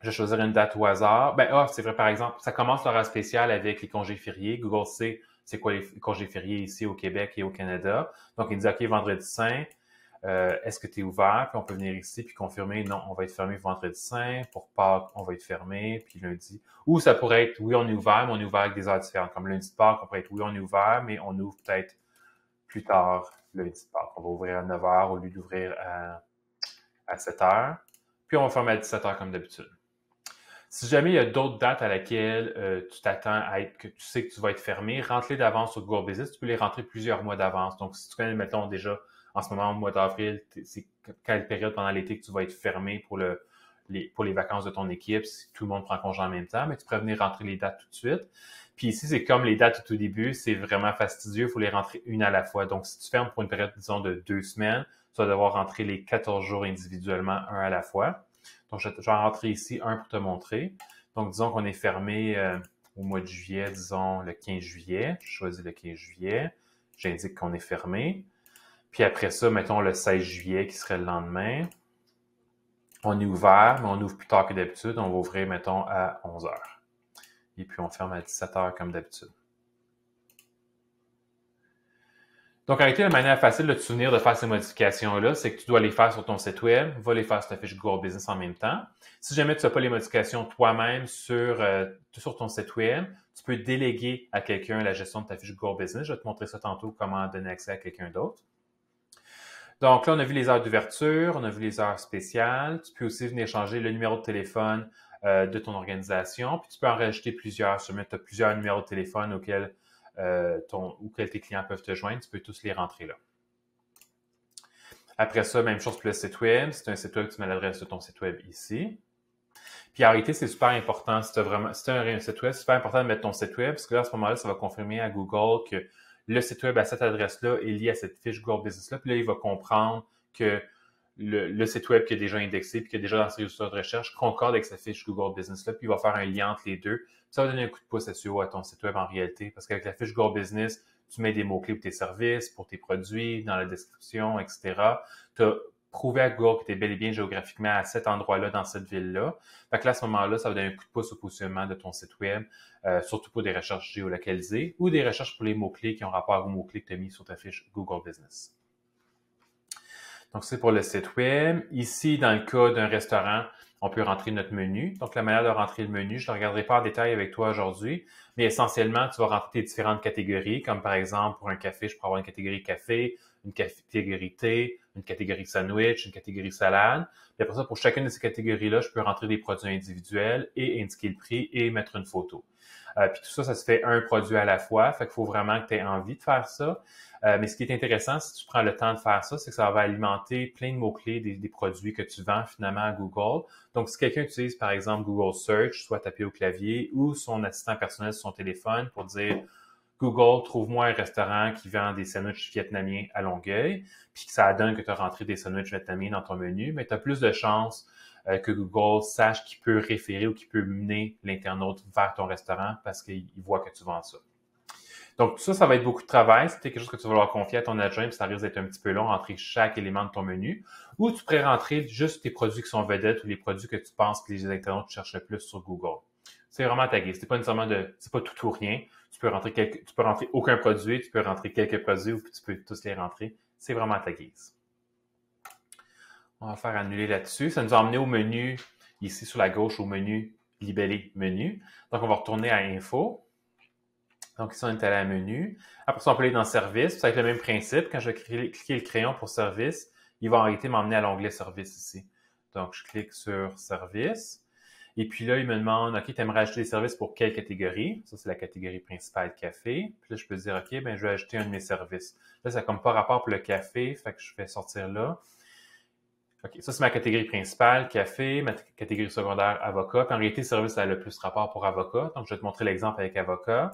je vais choisir une date au hasard. C'est vrai, par exemple, ça commence l'horaire spécial avec les congés fériés. Google sait c'est quoi les congés fériés ici au Québec et au Canada. Donc, il dit, OK, vendredi saint, est-ce que tu es ouvert? Puis on peut venir ici puis confirmer, non, on va être fermé vendredi saint. Pour Pâques, on va être fermé, puis lundi. Ou ça pourrait être, oui, on est ouvert, mais on est ouvert avec des heures différentes. Comme lundi de Pâques, on pourrait être, oui, on est ouvert, mais on ouvre peut-être plus tard lundi de Pâques. On va ouvrir à 9 h au lieu d'ouvrir à 7 h. Puis on va fermer à 17 h comme d'habitude. Si jamais il y a d'autres dates à laquelle tu t'attends à être, que tu sais que tu vas être fermé, rentre-les d'avance sur Google Business. Tu peux les rentrer plusieurs mois d'avance. Donc, si tu connais, mettons, déjà, en ce moment, au mois d'avril, c'est quelle période pendant l'été que tu vas être fermé pour les vacances de ton équipe, si tout le monde prend congé en même temps, mais tu pourrais venir rentrer les dates tout de suite. Puis ici, c'est comme les dates au tout début, c'est vraiment fastidieux, il faut les rentrer une à la fois. Donc, si tu fermes pour une période, disons, de 2 semaines, tu vas devoir rentrer les 14 jours individuellement, un à la fois. Donc, je vais rentrer ici un pour te montrer. Donc, disons qu'on est fermé au mois de juillet, disons le 15 juillet. Je choisis le 15 juillet. J'indique qu'on est fermé. Puis après ça, mettons le 16 juillet qui serait le lendemain. On est ouvert, mais on ouvre plus tard que d'habitude. On va ouvrir, mettons, à 11 h. Et puis, on ferme à 17 h comme d'habitude. Donc, en réalité, la manière facile de te souvenir de faire ces modifications-là, c'est que tu dois les faire sur ton site web, va les faire sur ta fiche Google Business en même temps. Si jamais tu n'as pas les modifications toi-même sur ton site web, tu peux déléguer à quelqu'un la gestion de ta fiche Google Business. Je vais te montrer ça tantôt, comment donner accès à quelqu'un d'autre. Donc là, on a vu les heures d'ouverture, on a vu les heures spéciales. Tu peux aussi venir changer le numéro de téléphone de ton organisation, puis tu peux en rajouter plusieurs. Si jamais tu as plusieurs numéros de téléphone auxquels tes clients peuvent te joindre, tu peux tous les rentrer là. Après ça, même chose pour le site web. Si tu as un site web, tu mets l'adresse de ton site web ici. Puis en réalité, c'est super important. Si tu as un site web, c'est super important de mettre ton site web, parce que là, à ce moment-là, ça va confirmer à Google que le site web à cette adresse-là est lié à cette fiche Google Business-là. Puis là, il va comprendre que le site web qui est déjà indexé puis qui est déjà dans ses résultats de recherche concorde avec sa fiche Google Business-là, puis il va faire un lien entre les deux. Puis ça va donner un coup de pouce SEO à ton site web en réalité, parce qu'avec la fiche Google Business, tu mets des mots-clés pour tes services, pour tes produits, dans la description, etc. Tu as prouvé à Google que tu es bel et bien géographiquement à cet endroit-là, dans cette ville-là. Fait que là, à ce moment-là, ça va donner un coup de pouce au positionnement de ton site web, surtout pour des recherches géolocalisées ou des recherches pour les mots-clés qui ont rapport aux mots-clés que tu as mis sur ta fiche Google Business. Donc, c'est pour le site web. Ici, dans le cas d'un restaurant, on peut rentrer notre menu. Donc, la manière de rentrer le menu, je ne regarderai pas en détail avec toi aujourd'hui, mais essentiellement, tu vas rentrer tes différentes catégories, comme par exemple, pour un café, je peux avoir une catégorie café, une catégorie thé, une catégorie sandwich, une catégorie salade. Puis après ça, pour chacune de ces catégories-là, je peux rentrer des produits individuels et indiquer le prix et mettre une photo. Puis tout ça, ça se fait un produit à la fois. Fait qu'il faut vraiment que tu aies envie de faire ça. Mais ce qui est intéressant, si tu prends le temps de faire ça, c'est que ça va alimenter plein de mots-clés des produits que tu vends finalement à Google. Donc, si quelqu'un utilise, par exemple, Google Search, soit tapé au clavier ou son assistant personnel sur son téléphone pour dire Google, trouve-moi un restaurant qui vend des sandwichs vietnamiens à Longueuil, puis que ça donne que tu as rentré des sandwichs vietnamiens dans ton menu, mais tu as plus de chances que Google sache qu'il peut référer ou qu'il peut mener l'internaute vers ton restaurant parce qu'il voit que tu vends ça. Donc, tout ça, ça va être beaucoup de travail. C'était quelque chose que tu vas vouloir confier à ton adjoint, puis ça risque d'être un petit peu long, rentrer chaque élément de ton menu. Ou tu pourrais rentrer juste tes produits qui sont vedettes ou les produits que tu penses que les internautes cherchent le plus sur Google. C'est vraiment ta guise. C'est pas nécessairement c'est pas tout ou rien. Tu peux rentrer aucun produit, tu peux rentrer quelques produits ou tu peux tous les rentrer. C'est vraiment ta guise. On va faire annuler là-dessus. Ça nous a emmené au menu, ici sur la gauche, au menu libellé menu. Donc, on va retourner à Info. Donc, ici, on est allé à menu. Après ça, on peut aller dans Service. Ça va être le même principe. Quand je vais cliquer le crayon pour Service, il va en réalité m'emmener à l'onglet Service ici. Donc, je clique sur Service. Et puis là, il me demande, OK, tu aimerais ajouter des services pour quelle catégorie? Ça, c'est la catégorie principale café. Puis là, je peux dire, OK, ben je vais ajouter un de mes services. Là, ça n'a comme pas rapport pour le café, fait que je vais sortir là. OK, ça, c'est ma catégorie principale, café, ma catégorie secondaire, avocat. Puis en réalité, le service a le plus rapport pour avocat. Donc, je vais te montrer l'exemple avec avocat.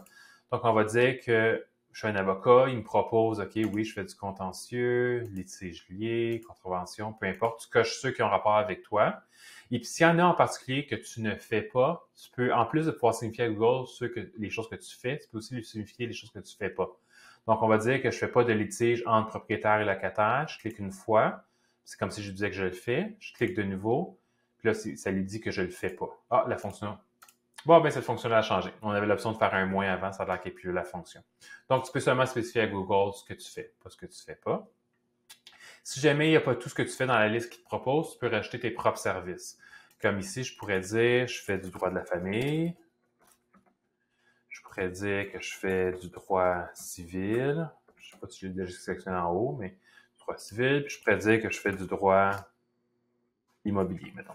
Donc, on va dire que je suis un avocat, il me propose, OK, oui, je fais du contentieux, litige lié, contravention, peu importe, tu coches ceux qui ont rapport avec toi. Et puis, s'il y en a en particulier que tu ne fais pas, tu peux, en plus de pouvoir signifier à Google les choses que tu fais, tu peux aussi lui signifier les choses que tu fais pas. Donc, on va dire que je fais pas de litige entre propriétaire et locataire. Je clique une fois. C'est comme si je disais que je le fais. Je clique de nouveau. Puis là, ça lui dit que je le fais pas. Ah, la fonction. Bon, ben cette fonction-là a changé. On avait l'option de faire un moins avant, ça a l'air qu'il n'y a plus la fonction. Donc, tu peux seulement spécifier à Google ce que tu fais, pas ce que tu fais pas. Si jamais il n'y a pas tout ce que tu fais dans la liste qui te propose, tu peux rajouter tes propres services. Comme ici, je pourrais dire, je fais du droit de la famille. Je pourrais dire que je fais du droit civil. Je ne sais pas si je l'ai déjà sélectionné en haut, mais droit civil. Puis je pourrais dire que je fais du droit immobilier, mettons.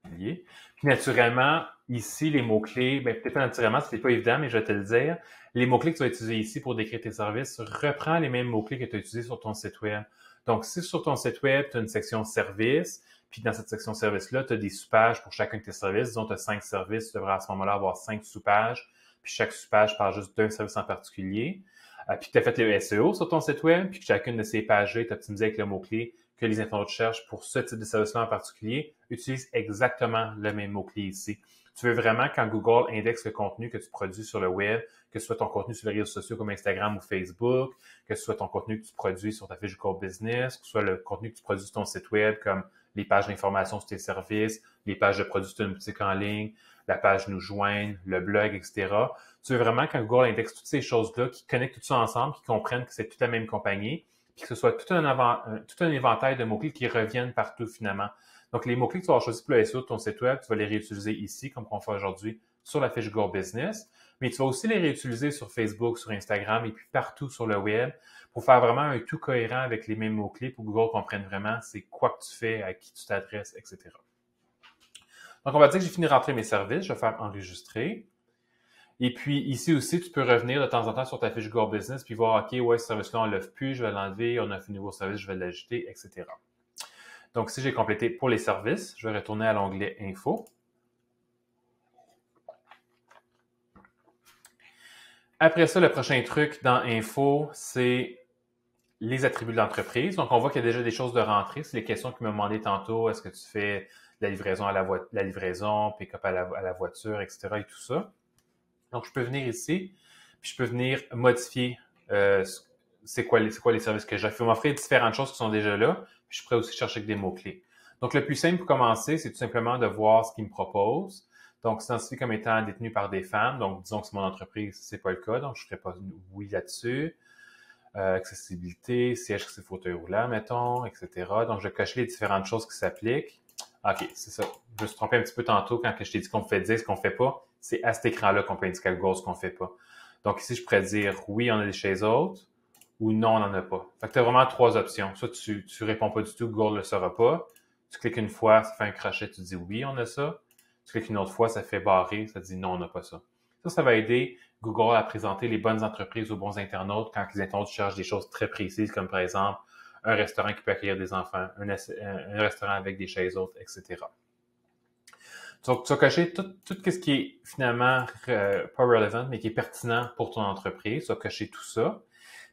Puis naturellement, ici, les mots-clés, peut-être pas naturellement, c'est pas évident, mais je vais te le dire. Les mots-clés que tu vas utiliser ici pour décrire tes services, reprends les mêmes mots-clés que tu as utilisés sur ton site web. Donc, si sur ton site web, tu as une section services, puis dans cette section services-là, tu as des sous-pages pour chacun de tes services. Disons, tu as 5 services, tu devrais à ce moment-là avoir 5 sous-pages, puis chaque sous-page parle juste d'un service en particulier. Puis tu as fait le SEO sur ton site web, puis que chacune de ces pages-là est optimisée avec le mot-clé que les internautes cherchent pour ce type de service-là en particulier, utilise exactement le même mot-clé ici. Tu veux vraiment, quand Google indexe le contenu que tu produis sur le web, que ce soit ton contenu sur les réseaux sociaux comme Instagram ou Facebook, que ce soit ton contenu que tu produis sur ta fiche Google Business, que ce soit le contenu que tu produis sur ton site web comme les pages d'information sur tes services, les pages de produits sur une boutique en ligne, la page nous joindre, le blog, etc. Tu veux vraiment, quand Google indexe toutes ces choses-là, qui connectent tout ça ensemble, qui comprennent que c'est toute la même compagnie, puis que ce soit tout un éventail de mots-clés qui reviennent partout finalement. Donc, les mots-clés que tu vas choisir pour le SEO de ton site web, tu vas les réutiliser ici, comme on fait aujourd'hui, sur la fiche Google Business, mais tu vas aussi les réutiliser sur Facebook, sur Instagram et puis partout sur le web pour faire vraiment un tout cohérent avec les mêmes mots-clés pour que Google comprenne vraiment c'est quoi que tu fais, à qui tu t'adresses, etc. Donc, on va dire que j'ai fini de rentrer mes services. Je vais faire enregistrer. Et puis, ici aussi, tu peux revenir de temps en temps sur ta fiche Google Business puis voir, OK, ouais, ce service-là, on ne l'offre plus, je vais l'enlever, on a fait un nouveau service, je vais l'ajouter, etc. Donc, si j'ai complété pour les services, je vais retourner à l'onglet Info. Après ça, le prochain truc dans Info, c'est les attributs de l'entreprise. Donc, on voit qu'il y a déjà des choses de rentrée. C'est les questions qui m'ont demandé tantôt. Est-ce que tu fais la livraison à la livraison, pick-up à la voiture, etc. et tout ça. Donc, je peux venir ici, puis je peux venir modifier c'est quoi les services que j'ai. Je peux m'offrir différentes choses qui sont déjà là, puis je pourrais aussi chercher avec des mots-clés. Donc, le plus simple pour commencer, c'est tout simplement de voir ce qu'il me propose. Donc, s'identifier comme étant détenu par des femmes. Donc, disons que c'est mon entreprise, c'est pas le cas, donc je ne ferai pas oui là-dessus. Accessibilité, siège c'est fauteuil roulant, mettons, etc. Donc, je coche les différentes choses qui s'appliquent. OK, c'est ça. Je me suis trompé un petit peu tantôt quand je t'ai dit qu'on fait dire ce qu'on fait pas. C'est à cet écran-là qu'on peut indiquer à Google ce qu'on fait pas. Donc, ici, je pourrais dire oui, on a des chaises hautes ou non, on n'en a pas. Fait que tu as vraiment 3 options. Soit tu réponds pas du tout, Google ne le saura pas. Tu cliques une fois, ça fait un crochet, tu dis oui, on a ça. Tu cliques une autre fois, ça fait barrer, ça dit non, on n'a pas ça. Ça va aider Google à présenter les bonnes entreprises aux bons internautes quand les internautes cherchent des choses très précises, comme par exemple un restaurant qui peut accueillir des enfants, un restaurant avec des chaises hautes, etc. Donc, tu vas cocher tout ce qui est finalement pas relevant, mais qui est pertinent pour ton entreprise. Tu vas cocher tout ça.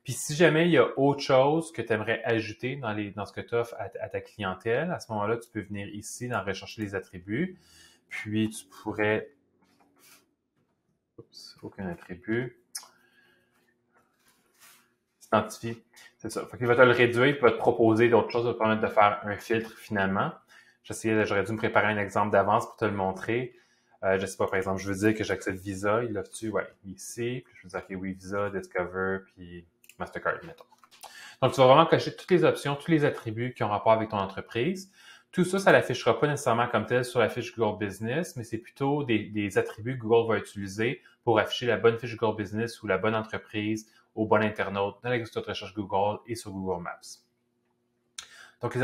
Puis, si jamais il y a autre chose que tu aimerais ajouter dans ce que tu offres à ta clientèle, à ce moment-là, tu peux venir ici dans rechercher les attributs. Puis, tu pourrais... Oups, aucun attribut. Identifier. C'est ça. Fait qu'il va te le réduire, puis il va te proposer d'autres choses, va te permettre de faire un filtre finalement. J'aurais dû me préparer un exemple d'avance pour te le montrer. Je sais pas, par exemple, je veux dire que j'accepte Visa, il l'offre-tu? Ouais, ici. Puis je veux dire, OK, oui, Visa, Discover, puis Mastercard, mettons. Donc, tu vas vraiment cocher toutes les options, tous les attributs qui ont rapport avec ton entreprise. Tout ça, ça ne l'affichera pas nécessairement comme tel sur la fiche Google Business, mais c'est plutôt des attributs que Google va utiliser pour afficher la bonne fiche Google Business ou la bonne entreprise au bon internaute dans l'extrait de recherche Google et sur Google Maps. Donc, les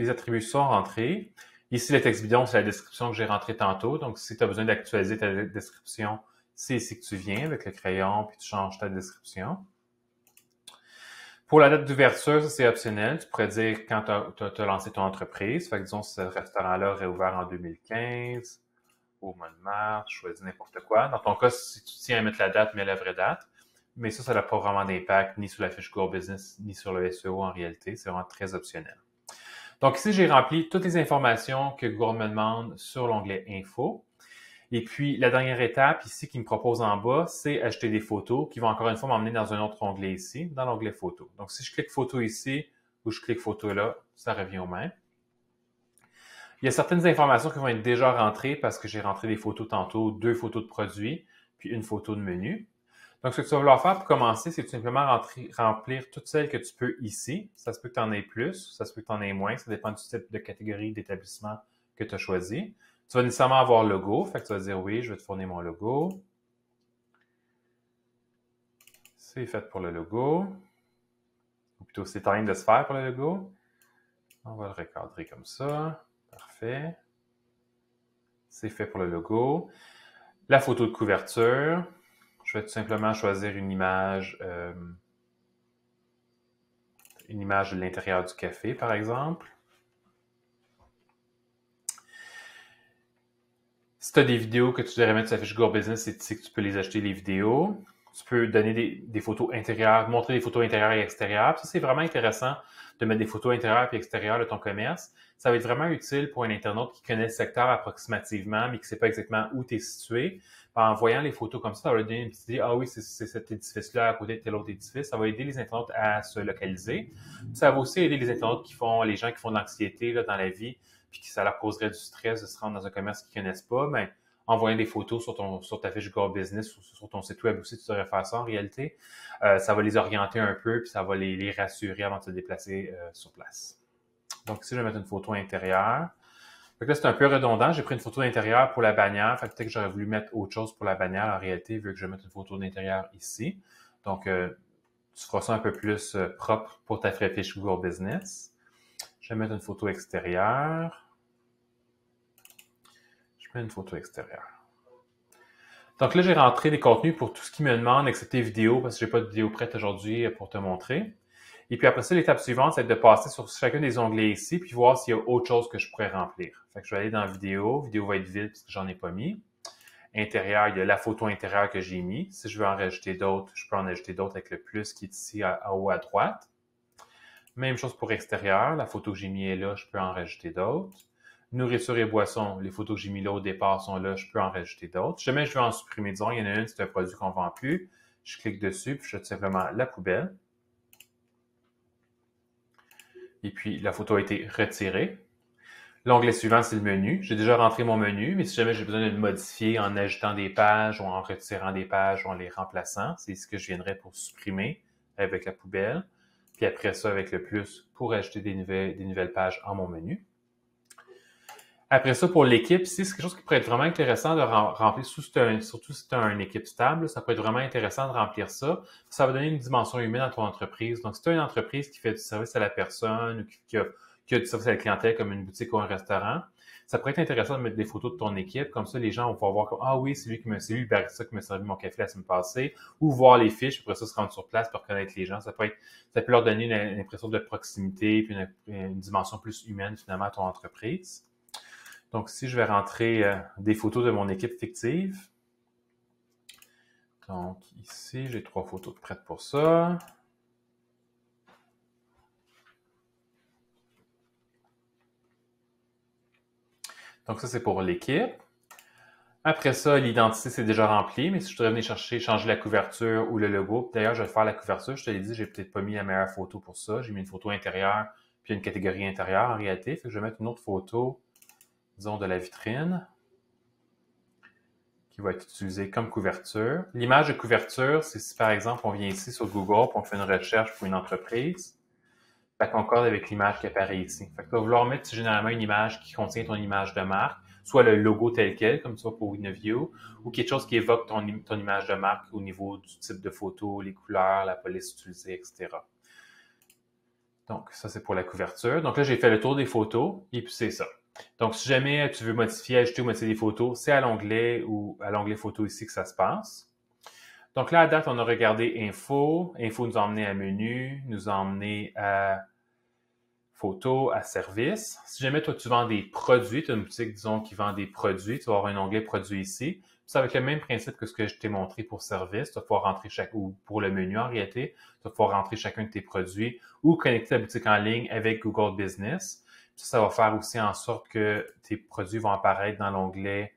attributs sont rentrés. Ici, le texte bidon, c'est la description que j'ai rentrée tantôt. Donc, si tu as besoin d'actualiser ta description, c'est ici que tu viens avec le crayon, puis tu changes ta description. Pour la date d'ouverture, ça c'est optionnel. Tu pourrais dire quand tu as lancé ton entreprise. Fait que disons, si ce restaurant-là aurait ouvert en 2015, au mois de mars, choisis n'importe quoi. Dans ton cas, si tu tiens à mettre la date, mets la vraie date. Mais ça n'a pas vraiment d'impact ni sur la fiche Google Business, ni sur le SEO en réalité. C'est vraiment très optionnel. Donc ici, j'ai rempli toutes les informations que Google me demande sur l'onglet Info. Et puis, la dernière étape ici qui me propose en bas, c'est ajouter des photos qui vont encore une fois m'emmener dans un autre onglet ici, dans l'onglet Photos. Donc, si je clique Photo ici ou je clique Photo là, ça revient au même. Il y a certaines informations qui vont être déjà rentrées parce que j'ai rentré des photos tantôt, 2 photos de produits, puis une photo de menu. Donc, ce que tu vas vouloir faire pour commencer, c'est tout simplement remplir toutes celles que tu peux ici. Ça se peut que tu en aies plus, ça se peut que tu en aies moins, ça dépend du type de catégorie d'établissement que tu as choisi. Tu vas nécessairement avoir logo, fait que tu vas dire oui, je vais te fournir mon logo. C'est fait pour le logo. Ou plutôt, c'est en train de se faire pour le logo. On va le recadrer comme ça. Parfait. C'est fait pour le logo. La photo de couverture. Je vais tout simplement choisir une image de l'intérieur du café, par exemple. Si tu as des vidéos que tu devrais mettre sur la fiche Google Business, c'est ici que tu peux les acheter, les vidéos. Tu peux donner des photos intérieures, montrer des photos intérieures et extérieures. Ça, c'est vraiment intéressant de mettre des photos intérieures et extérieures de ton commerce. Ça va être vraiment utile pour un internaute qui connaît le secteur approximativement, mais qui ne sait pas exactement où tu es situé. En voyant les photos comme ça va lui donner une petite idée. Ah oui, c'est cet édifice-là à côté de tel autre édifice. Ça va aider les internautes à se localiser. Ça va aussi aider les internautes les gens qui font de l'anxiété dans la vie, puis que ça leur causerait du stress de se rendre dans un commerce qu'ils ne connaissent pas. Mais en voyant des photos sur ta fiche Google Business ou sur ton site web aussi, tu devrais faire ça en réalité. Ça va les orienter un peu, puis ça va les rassurer avant de se déplacer sur place. Donc ici, je vais mettre une photo intérieure. Fait que là, c'est un peu redondant. J'ai pris une photo d'intérieur pour la bannière. Fait que peut-être que j'aurais voulu mettre autre chose pour la bannière en réalité, vu que je vais mettre une photo d'intérieur ici. Donc, tu feras ça un peu plus propre pour ta fiche Google Business. Je vais mettre une photo extérieure. Je mets une photo extérieure. Donc là, j'ai rentré des contenus pour tout ce qui me demande, excepté vidéo, parce que j'ai pas de vidéo prête aujourd'hui pour te montrer. Et puis après ça, l'étape suivante, c'est de passer sur chacun des onglets ici, puis voir s'il y a autre chose que je pourrais remplir. Fait que je vais aller dans vidéo. Vidéo va être vide parce que j'en ai pas mis. Intérieur, il y a la photo intérieure que j'ai mis. Si je veux en rajouter d'autres, je peux en ajouter d'autres avec le plus qui est ici en haut à droite. Même chose pour extérieur. La photo que j'ai mis est là, je peux en rajouter d'autres. Nourriture et boissons, les photos que j'ai mis là au départ sont là, je peux en rajouter d'autres. Si jamais je veux en supprimer, disons, il y en a une, c'est un produit qu'on ne vend plus. Je clique dessus, puis je jette simplement la poubelle. Et puis, la photo a été retirée. L'onglet suivant, c'est le menu. J'ai déjà rentré mon menu, mais si jamais j'ai besoin de le modifier en ajoutant des pages ou en retirant des pages ou en les remplaçant, c'est ce que je viendrai pour supprimer avec la poubelle. Puis après ça, avec le plus, pour ajouter des nouvelles pages en mon menu. Après ça, pour l'équipe, ici, c'est quelque chose qui pourrait être vraiment intéressant de remplir, surtout si tu as une équipe stable, ça peut être vraiment intéressant de remplir ça. Ça va donner une dimension humaine à ton entreprise. Donc, si tu as une entreprise qui fait du service à la personne ou qui a du service à la clientèle comme une boutique ou un restaurant, ça pourrait être intéressant de mettre des photos de ton équipe. Comme ça, les gens vont pouvoir voir comme, ah oui, c'est lui le barista qui m'a servi mon café la semaine passée, ou voir les fiches, puis après ça, se rendre sur place pour reconnaître les gens. Ça peut leur donner une impression de proximité, puis une dimension plus humaine, finalement, à ton entreprise. Donc, ici, je vais rentrer des photos de mon équipe fictive. Donc, ici, j'ai 3 photos prêtes pour ça. Donc, ça, c'est pour l'équipe. Après ça, l'identité, c'est déjà rempli, mais si je voudrais venir changer la couverture ou le logo, d'ailleurs, je vais faire la couverture. Je te l'ai dit, j'ai peut-être pas mis la meilleure photo pour ça. J'ai mis une photo intérieure, puis une catégorie intérieure en réalité. Fait que je vais mettre une autre photo, disons, de la vitrine, qui va être utilisée comme couverture. L'image de couverture, c'est si par exemple on vient ici sur Google et on fait une recherche pour une entreprise, ça concorde avec l'image qui apparaît ici. Fait que tu vas vouloir mettre généralement une image qui contient ton image de marque, soit le logo tel quel, comme tu vois pour Innovio, ou quelque chose qui évoque ton image de marque au niveau du type de photo, les couleurs, la police utilisée, etc. Donc, ça, c'est pour la couverture. Donc là, j'ai fait le tour des photos, et puis c'est ça. Donc, si jamais tu veux modifier, ajouter ou modifier des photos, c'est à l'onglet ou à l'onglet photo ici que ça se passe. Donc là, à date, on a regardé Info. Info nous a emmené à Menu, nous a emmené à Photo, à Service. Si jamais toi, tu vends des produits, tu as une boutique, disons, qui vend des produits, tu vas avoir un onglet Produits ici. C'est avec le même principe que ce que je t'ai montré pour Service. Tu vas pouvoir rentrer ou pour le menu en réalité, tu vas pouvoir rentrer chacun de tes produits ou connecter ta boutique en ligne avec Google Business. Ça va faire aussi en sorte que tes produits vont apparaître dans l'onglet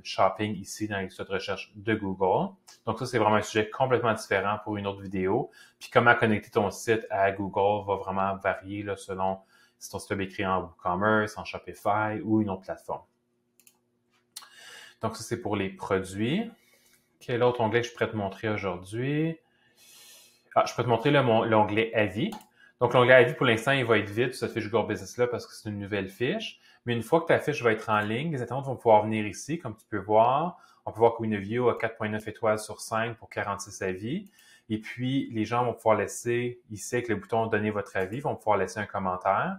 Shopping ici dans les résultats de recherche de Google. Donc ça, c'est vraiment un sujet complètement différent pour une autre vidéo. Puis comment connecter ton site à Google va vraiment varier là, selon si ton site web est créé en WooCommerce, en Shopify ou une autre plateforme. Donc ça, c'est pour les produits. Quel autre onglet que je pourrais te montrer aujourd'hui? Je peux te montrer l'onglet Avis. Donc, l'onglet Avis, pour l'instant, il va être vide, cette fiche Google Business-là, parce que c'est une nouvelle fiche. Mais une fois que ta fiche va être en ligne, les internautes vont pouvoir venir ici, comme tu peux voir. On peut voir que Winavio a 4,9 étoiles sur 5 pour 46 avis. Et puis, les gens vont pouvoir laisser, ici, avec le bouton « Donner votre avis », vont pouvoir laisser un commentaire.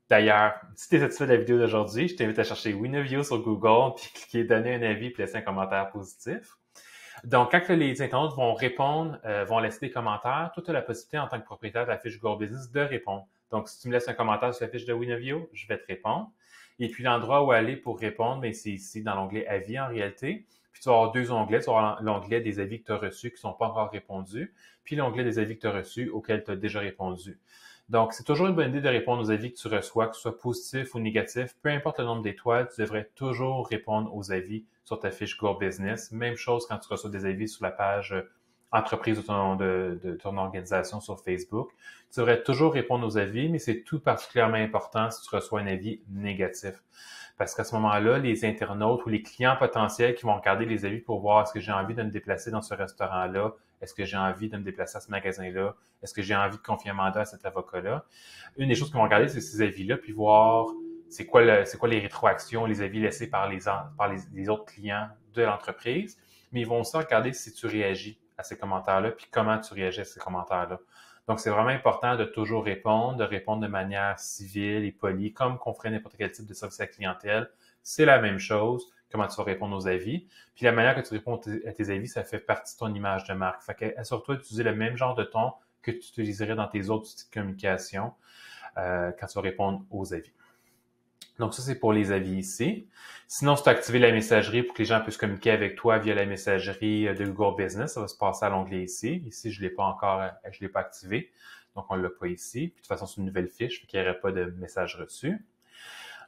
D'ailleurs, si tu es satisfait de la vidéo d'aujourd'hui, je t'invite à chercher Winavio sur Google, puis cliquer « Donner un avis », puis laisser un commentaire positif. Donc, quand les internautes vont répondre, vont laisser des commentaires, toi, tu as la possibilité, en tant que propriétaire de la fiche Google Business, de répondre. Donc, si tu me laisses un commentaire sur la fiche de Winavio, je vais te répondre. Et puis, l'endroit où aller pour répondre, bien, c'est ici, dans l'onglet « Avis » en réalité. Puis, tu vas avoir deux onglets. Tu vas avoir l'onglet des avis que tu as reçus qui ne sont pas encore répondus, puis l'onglet des avis que tu as reçus auxquels tu as déjà répondu. Donc, c'est toujours une bonne idée de répondre aux avis que tu reçois, que ce soit positif ou négatif. Peu importe le nombre d'étoiles, tu devrais toujours répondre aux avis sur ta fiche Google Business. Même chose quand tu reçois des avis sur la page entreprise de ton organisation sur Facebook. Tu devrais toujours répondre aux avis, mais c'est tout particulièrement important si tu reçois un avis négatif. Parce qu'à ce moment-là, les internautes ou les clients potentiels qui vont regarder les avis pour voir est-ce que j'ai envie de me déplacer dans ce restaurant-là, est-ce que j'ai envie de me déplacer à ce magasin-là, est-ce que j'ai envie de confier un mandat à cet avocat-là. Une des choses qu'ils vont regarder, c'est ces avis-là, puis voir c'est quoi les rétroactions, les avis laissés par les autres clients de l'entreprise. Mais ils vont aussi regarder si tu réagis à ces commentaires-là, puis comment tu réagis à ces commentaires-là. Donc, c'est vraiment important de toujours répondre, de répondre de manière civile et polie, comme qu'on ferait n'importe quel type de service à la clientèle. C'est la même chose, comment tu vas répondre aux avis. Puis la manière que tu réponds à tes avis, ça fait partie de ton image de marque. Fait que assure-toi d'utiliser le même genre de ton que tu utiliserais dans tes autres outils de communication quand tu vas répondre aux avis. Donc, ça, c'est pour les avis ici. Sinon, si tu as activé la messagerie pour que les gens puissent communiquer avec toi via la messagerie de Google Business, ça va se passer à l'onglet ici. Ici, je ne l'ai pas encore, je l'ai pas activé. Donc, on ne l'a pas ici. Puis, de toute façon, c'est une nouvelle fiche, fait qu'il n'y aurait pas de message reçu.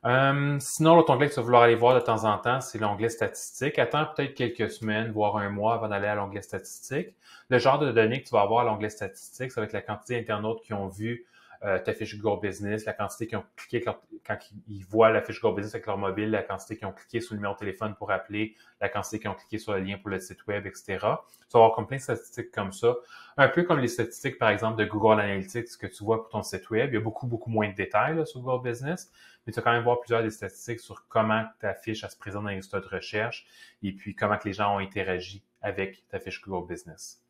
Sinon, l'autre onglet que tu vas vouloir aller voir de temps en temps, c'est l'onglet statistique. Attends peut-être quelques semaines, voire un mois avant d'aller à l'onglet statistique. Le genre de données que tu vas avoir à l'onglet statistique, ça va être la quantité d'internautes qui ont vu ta fiche Google Business, la quantité qui ont cliqué quand ils voient la fiche Google Business avec leur mobile, la quantité qui ont cliqué sur le numéro de téléphone pour appeler, la quantité qui ont cliqué sur le lien pour le site web, etc. Tu vas avoir comme plein de statistiques comme ça. Un peu comme les statistiques, par exemple, de Google Analytics que tu vois pour ton site web. Il y a beaucoup, beaucoup moins de détails là, sur Google Business, mais tu vas quand même voir plusieurs des statistiques sur comment ta fiche se présente dans les résultats de recherche et puis comment que les gens ont interagi avec ta fiche Google Business.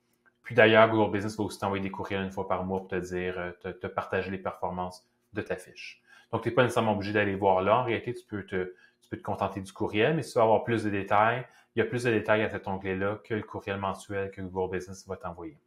Puis d'ailleurs, Google Business va aussi t'envoyer des courriels une fois par mois pour te dire, te partager les performances de ta fiche. Donc, tu n'es pas nécessairement obligé d'aller voir là. En réalité, tu peux te contenter du courriel, mais si tu veux avoir plus de détails, il y a plus de détails à cet onglet-là que le courriel mensuel que Google Business va t'envoyer.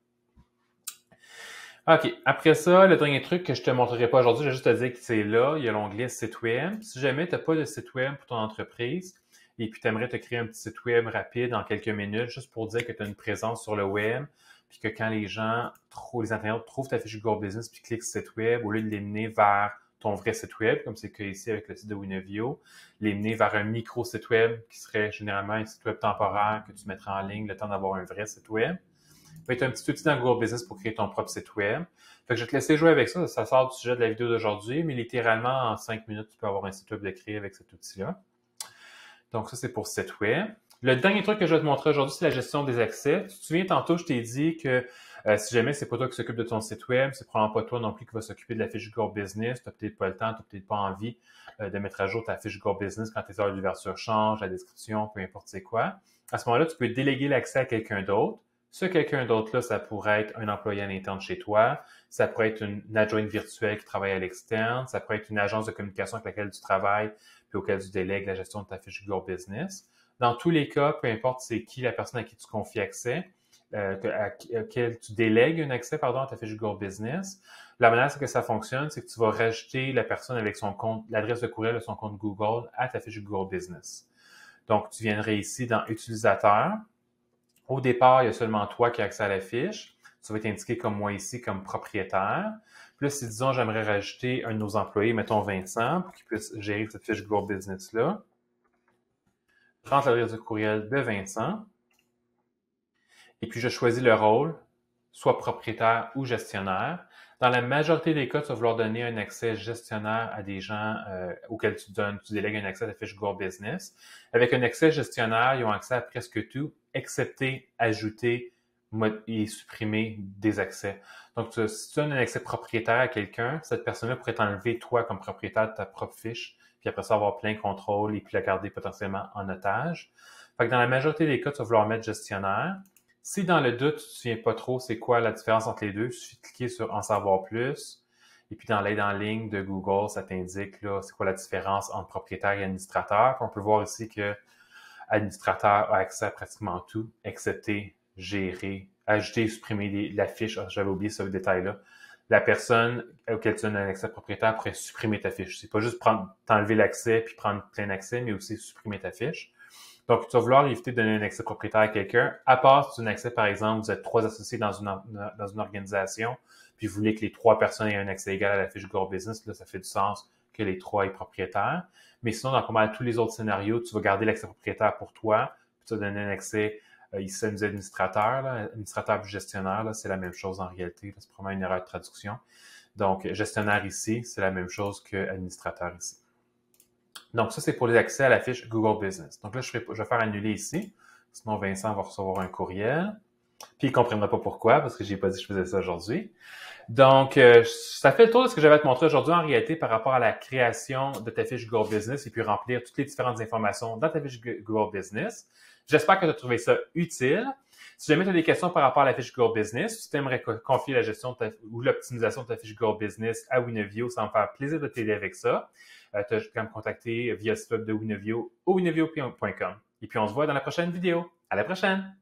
OK. Après ça, le dernier truc que je te montrerai pas aujourd'hui, je vais juste te dire que c'est là. Il y a l'onglet site web. Si jamais tu n'as pas de site web pour ton entreprise et puis tu aimerais te créer un petit site web rapide en quelques minutes, juste pour dire que tu as une présence sur le web, puis que quand les internautes trouvent ta fiche Google Business puis cliquent sur site web, au lieu de les mener vers ton vrai site web, comme c'est le cas ici avec le site de Winavio, les mener vers un micro-site web qui serait généralement un site web temporaire que tu mettras en ligne le temps d'avoir un vrai site web. Tu as un petit outil dans Google Business pour créer ton propre site web. Fait que je vais te laisser jouer avec ça. Ça sort du sujet de la vidéo d'aujourd'hui, mais littéralement, en 5 minutes, tu peux avoir un site web de créer avec cet outil-là. Donc, ça, c'est pour site web. Le dernier truc que je vais te montrer aujourd'hui, c'est la gestion des accès. Tu te souviens, tantôt, je t'ai dit que si jamais c'est pas toi qui s'occupe de ton site web, c'est probablement pas toi non plus qui va s'occuper de la fiche Google Business. Tu n'as peut-être pas le temps, tu n'as peut-être pas envie de mettre à jour ta fiche Google Business quand tes heures d'ouverture changent, la description, peu importe c'est quoi. À ce moment-là, tu peux déléguer l'accès à quelqu'un d'autre. Ce quelqu'un d'autre-là, ça pourrait être un employé à l'interne chez toi, ça pourrait être une adjointe virtuelle qui travaille à l'externe, ça pourrait être une agence de communication avec laquelle tu travailles puis auquel tu délègues la gestion de ta fiche Google Business. Dans tous les cas, peu importe c'est qui la personne à qui tu confies accès, à laquelle tu délègues un accès à ta fiche Google Business, la manière que ça fonctionne, c'est que tu vas rajouter la personne avec son compte, l'adresse de courriel de son compte Google à ta fiche Google Business. Donc, tu viendrais ici dans Utilisateur. Au départ, il y a seulement toi qui as accès à la fiche. Ça va être indiqué comme moi ici, comme propriétaire. Puis là, si disons, j'aimerais rajouter un de nos employés, mettons Vincent, pour qu'il puisse gérer cette fiche Google Business-là. Je rentre l'adresse de courriel de Vincent. Et puis, je choisis le rôle soit propriétaire ou gestionnaire. Dans la majorité des cas, tu vas vouloir donner un accès gestionnaire à des gens auxquels tu délègues un accès à ta fiche Google Business. Avec un accès gestionnaire, ils ont accès à presque tout, excepté ajouter et supprimer des accès. Donc, si tu donnes un accès propriétaire à quelqu'un, cette personne-là pourrait t'enlever toi comme propriétaire de ta propre fiche, puis après ça, avoir plein de contrôle et puis la garder potentiellement en otage. Fait que dans la majorité des cas, tu vas vouloir mettre gestionnaire. Si dans le doute, tu ne te souviens pas trop c'est quoi la différence entre les deux, il suffit de cliquer sur En savoir plus. Et puis dans l'aide en ligne de Google, ça t'indique là c'est quoi la différence entre propriétaire et administrateur. Puis on peut voir ici que administrateur a accès à pratiquement tout, excepté gérer, ajouter et supprimer la fiche. Ah, j'avais oublié ce détail-là. La personne auquel tu donnes un accès propriétaire pourrait supprimer ta fiche. C'est pas juste t'enlever l'accès puis prendre plein d'accès, mais aussi supprimer ta fiche. Donc, tu vas vouloir éviter de donner un accès propriétaire à quelqu'un, à part si tu as un accès, par exemple, vous êtes 3 associés dans une organisation, puis vous voulez que les 3 personnes aient un accès égal à la fiche Google Business, là, ça fait du sens que les 3 aient propriétaire. Mais sinon, dans pas mal tous les autres scénarios, tu vas garder l'accès propriétaire pour toi, puis tu vas donner un accès, ici, ça nous dit administrateur, là, administrateur puis gestionnaire, là, c'est la même chose en réalité, c'est probablement une erreur de traduction. Donc, gestionnaire ici, c'est la même chose que administrateur ici. Donc, ça, c'est pour les accès à la fiche Google Business. Donc là, je vais faire annuler ici. Sinon, Vincent va recevoir un courriel. Puis, il ne comprendra pas pourquoi, parce que je n'ai pas dit que je faisais ça aujourd'hui. Donc, ça fait le tour de ce que j'avais à te montrer aujourd'hui en réalité par rapport à la création de ta fiche Google Business et puis remplir toutes les différentes informations dans ta fiche Google Business. J'espère que tu as trouvé ça utile. Si jamais tu as des questions par rapport à la fiche Google Business, si tu aimerais confier la gestion ou l'optimisation de ta fiche Google Business à Winovio, ça va me faire plaisir de t'aider avec ça. Tu as qu'à me contacter via le site web de Winovio au winovio.com. Et puis, on se voit dans la prochaine vidéo. À la prochaine!